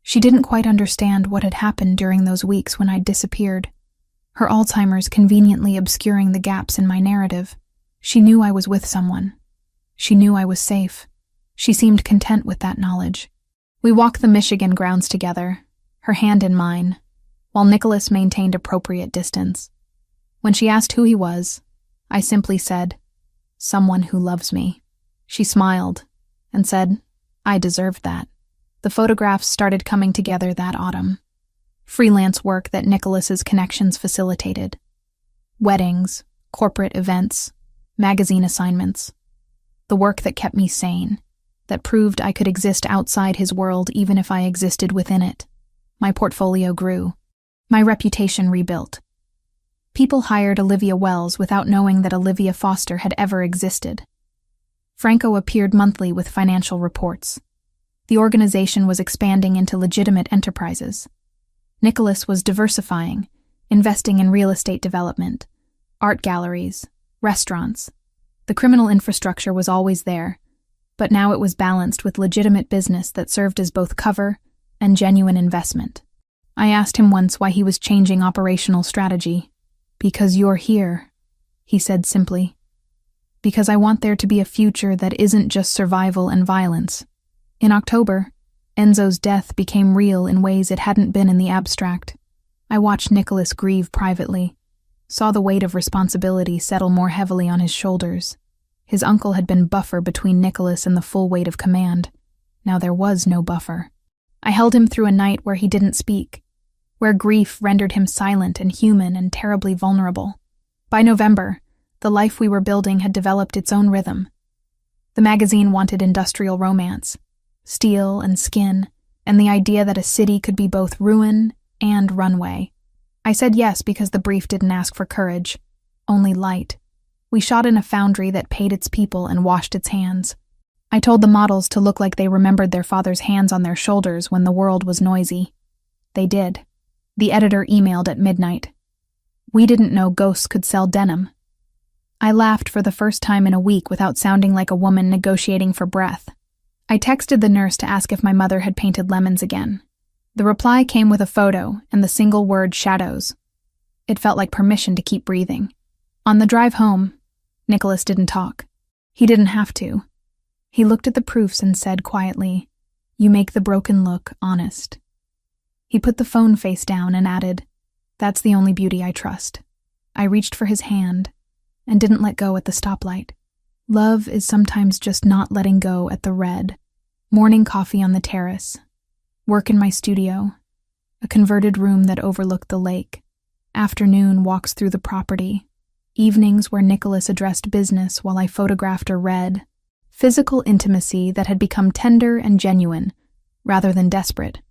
She didn't quite understand what had happened during those weeks when I'd disappeared, her Alzheimer's conveniently obscuring the gaps in my narrative. She knew I was with someone. She knew I was safe. She seemed content with that knowledge. We walked the Michigan grounds together, her hand in mine, while Nicholas maintained appropriate distance. When she asked who he was, I simply said, "Someone who loves me." She smiled and said, "I deserved that." The photographs started coming together that autumn. Freelance work that Nicholas's connections facilitated. Weddings, corporate events, magazine assignments. The work that kept me sane, that proved I could exist outside his world even if I existed within it. My portfolio grew. My reputation rebuilt. People hired Olivia Wells without knowing that Olivia Foster had ever existed. Franco appeared monthly with financial reports. The organization was expanding into legitimate enterprises. Nicholas was diversifying, investing in real estate development, art galleries, restaurants. The criminal infrastructure was always there, but now it was balanced with legitimate business that served as both cover and genuine investment. I asked him once why he was changing operational strategy. "Because you're here," he said simply. "Because I want there to be a future that isn't just survival and violence." In October, Enzo's death became real in ways it hadn't been in the abstract. I watched Nicholas grieve privately, saw the weight of responsibility settle more heavily on his shoulders. His uncle had been buffer between Nicholas and the full weight of command. Now there was no buffer. I held him through a night where he didn't speak, where grief rendered him silent and human and terribly vulnerable. By November, the life we were building had developed its own rhythm. The magazine wanted industrial romance, steel and skin, and the idea that a city could be both ruin and runway. I said yes because the brief didn't ask for courage, only light. We shot in a foundry that paid its people and washed its hands. I told the models to look like they remembered their father's hands on their shoulders when the world was noisy. They did. The editor emailed at midnight. "We didn't know ghosts could sell denim." I laughed for the first time in a week without sounding like a woman negotiating for breath. I texted the nurse to ask if my mother had painted lemons again. The reply came with a photo and the single word shadows. It felt like permission to keep breathing. On the drive home, Nicholas didn't talk. He didn't have to. He looked at the proofs and said quietly, "You make the broken look honest." He put the phone face down and added, "That's the only beauty I trust." I reached for his hand and didn't let go at the stoplight. Love is sometimes just not letting go at the red. Morning coffee on the terrace. Work in my studio. A converted room that overlooked the lake. Afternoon walks through the property. Evenings where Nicholas addressed business while I photographed or read. Physical intimacy that had become tender and genuine, rather than desperate.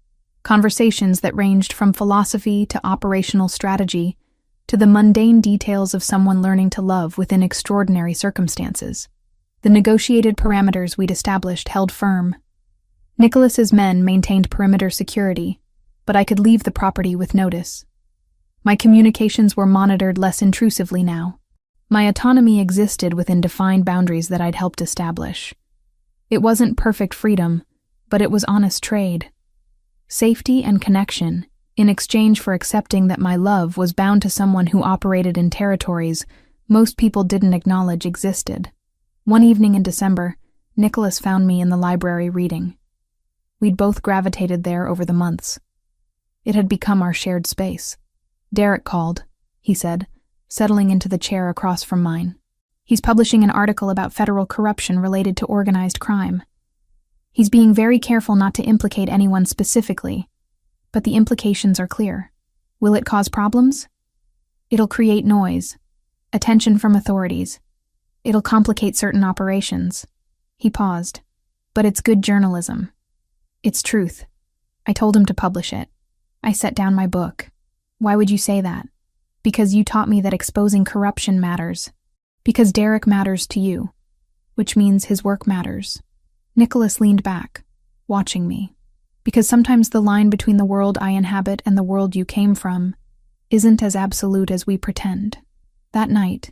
Conversations that ranged from philosophy to operational strategy, to the mundane details of someone learning to love within extraordinary circumstances. The negotiated parameters we'd established held firm. Nicholas's men maintained perimeter security, but I could leave the property with notice. My communications were monitored less intrusively now. My autonomy existed within defined boundaries that I'd helped establish. It wasn't perfect freedom, but it was honest trade. Safety and connection, in exchange for accepting that my love was bound to someone who operated in territories most people didn't acknowledge existed. One evening in December, Nicholas found me in the library reading. We'd both gravitated there over the months. It had become our shared space. "Derek called," he said, settling into the chair across from mine. "He's publishing an article about federal corruption related to organized crime. He's being very careful not to implicate anyone specifically, but the implications are clear. Will it cause problems? It'll create noise, attention from authorities. It'll complicate certain operations." He paused. "But it's good journalism. It's truth." I told him to publish it. I set down my book. "Why would you say that?" "Because you taught me that exposing corruption matters. Because Derek matters to you, which means his work matters." Nicholas leaned back, watching me. "Because sometimes the line between the world I inhabit and the world you came from isn't as absolute as we pretend." That night,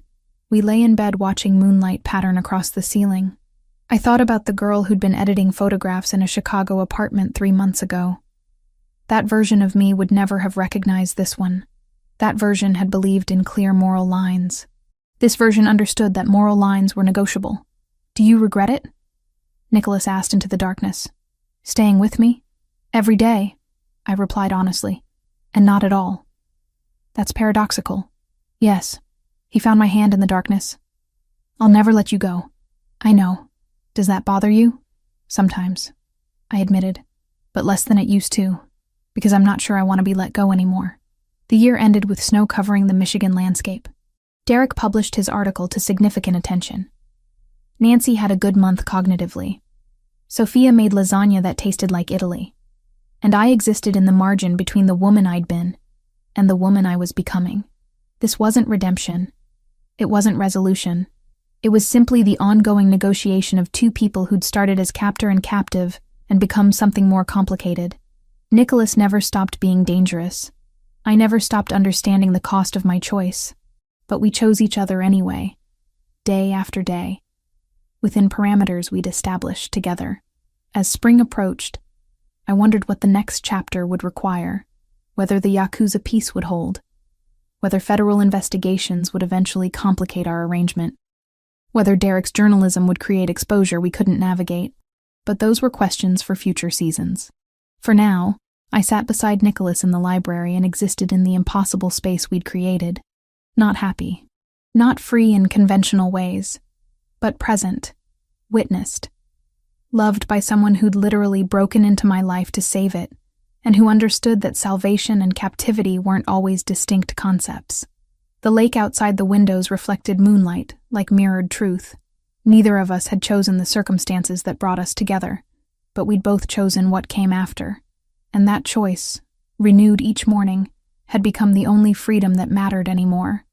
we lay in bed watching moonlight pattern across the ceiling. I thought about the girl who'd been editing photographs in a Chicago apartment 3 months ago. That version of me would never have recognized this one. That version had believed in clear moral lines. This version understood that moral lines were negotiable. "Do you regret it?" Nicholas asked into the darkness. "Staying with me? Every day," I replied honestly. "And not at all." "That's paradoxical." "Yes." He found my hand in the darkness. "I'll never let you go." "I know. Does that bother you?" "Sometimes," I admitted, "but less than it used to, because I'm not sure I want to be let go anymore." The year ended with snow covering the Michigan landscape. Derek published his article to significant attention. Nancy had a good month cognitively. Sophia made lasagna that tasted like Italy. And I existed in the margin between the woman I'd been and the woman I was becoming. This wasn't redemption. It wasn't resolution. It was simply the ongoing negotiation of two people who'd started as captor and captive and become something more complicated. Nicholas never stopped being dangerous. I never stopped understanding the cost of my choice. But we chose each other anyway, day after day, within parameters we'd established together. As spring approached, I wondered what the next chapter would require, whether the Yakuza peace would hold, whether federal investigations would eventually complicate our arrangement, whether Derek's journalism would create exposure we couldn't navigate. But those were questions for future seasons. For now, I sat beside Nicholas in the library and existed in the impossible space we'd created. Not happy, not free in conventional ways, but present, witnessed, loved by someone who'd literally broken into my life to save it, and who understood that salvation and captivity weren't always distinct concepts. The lake outside the windows reflected moonlight, like mirrored truth. Neither of us had chosen the circumstances that brought us together, but we'd both chosen what came after. And that choice, renewed each morning, had become the only freedom that mattered anymore.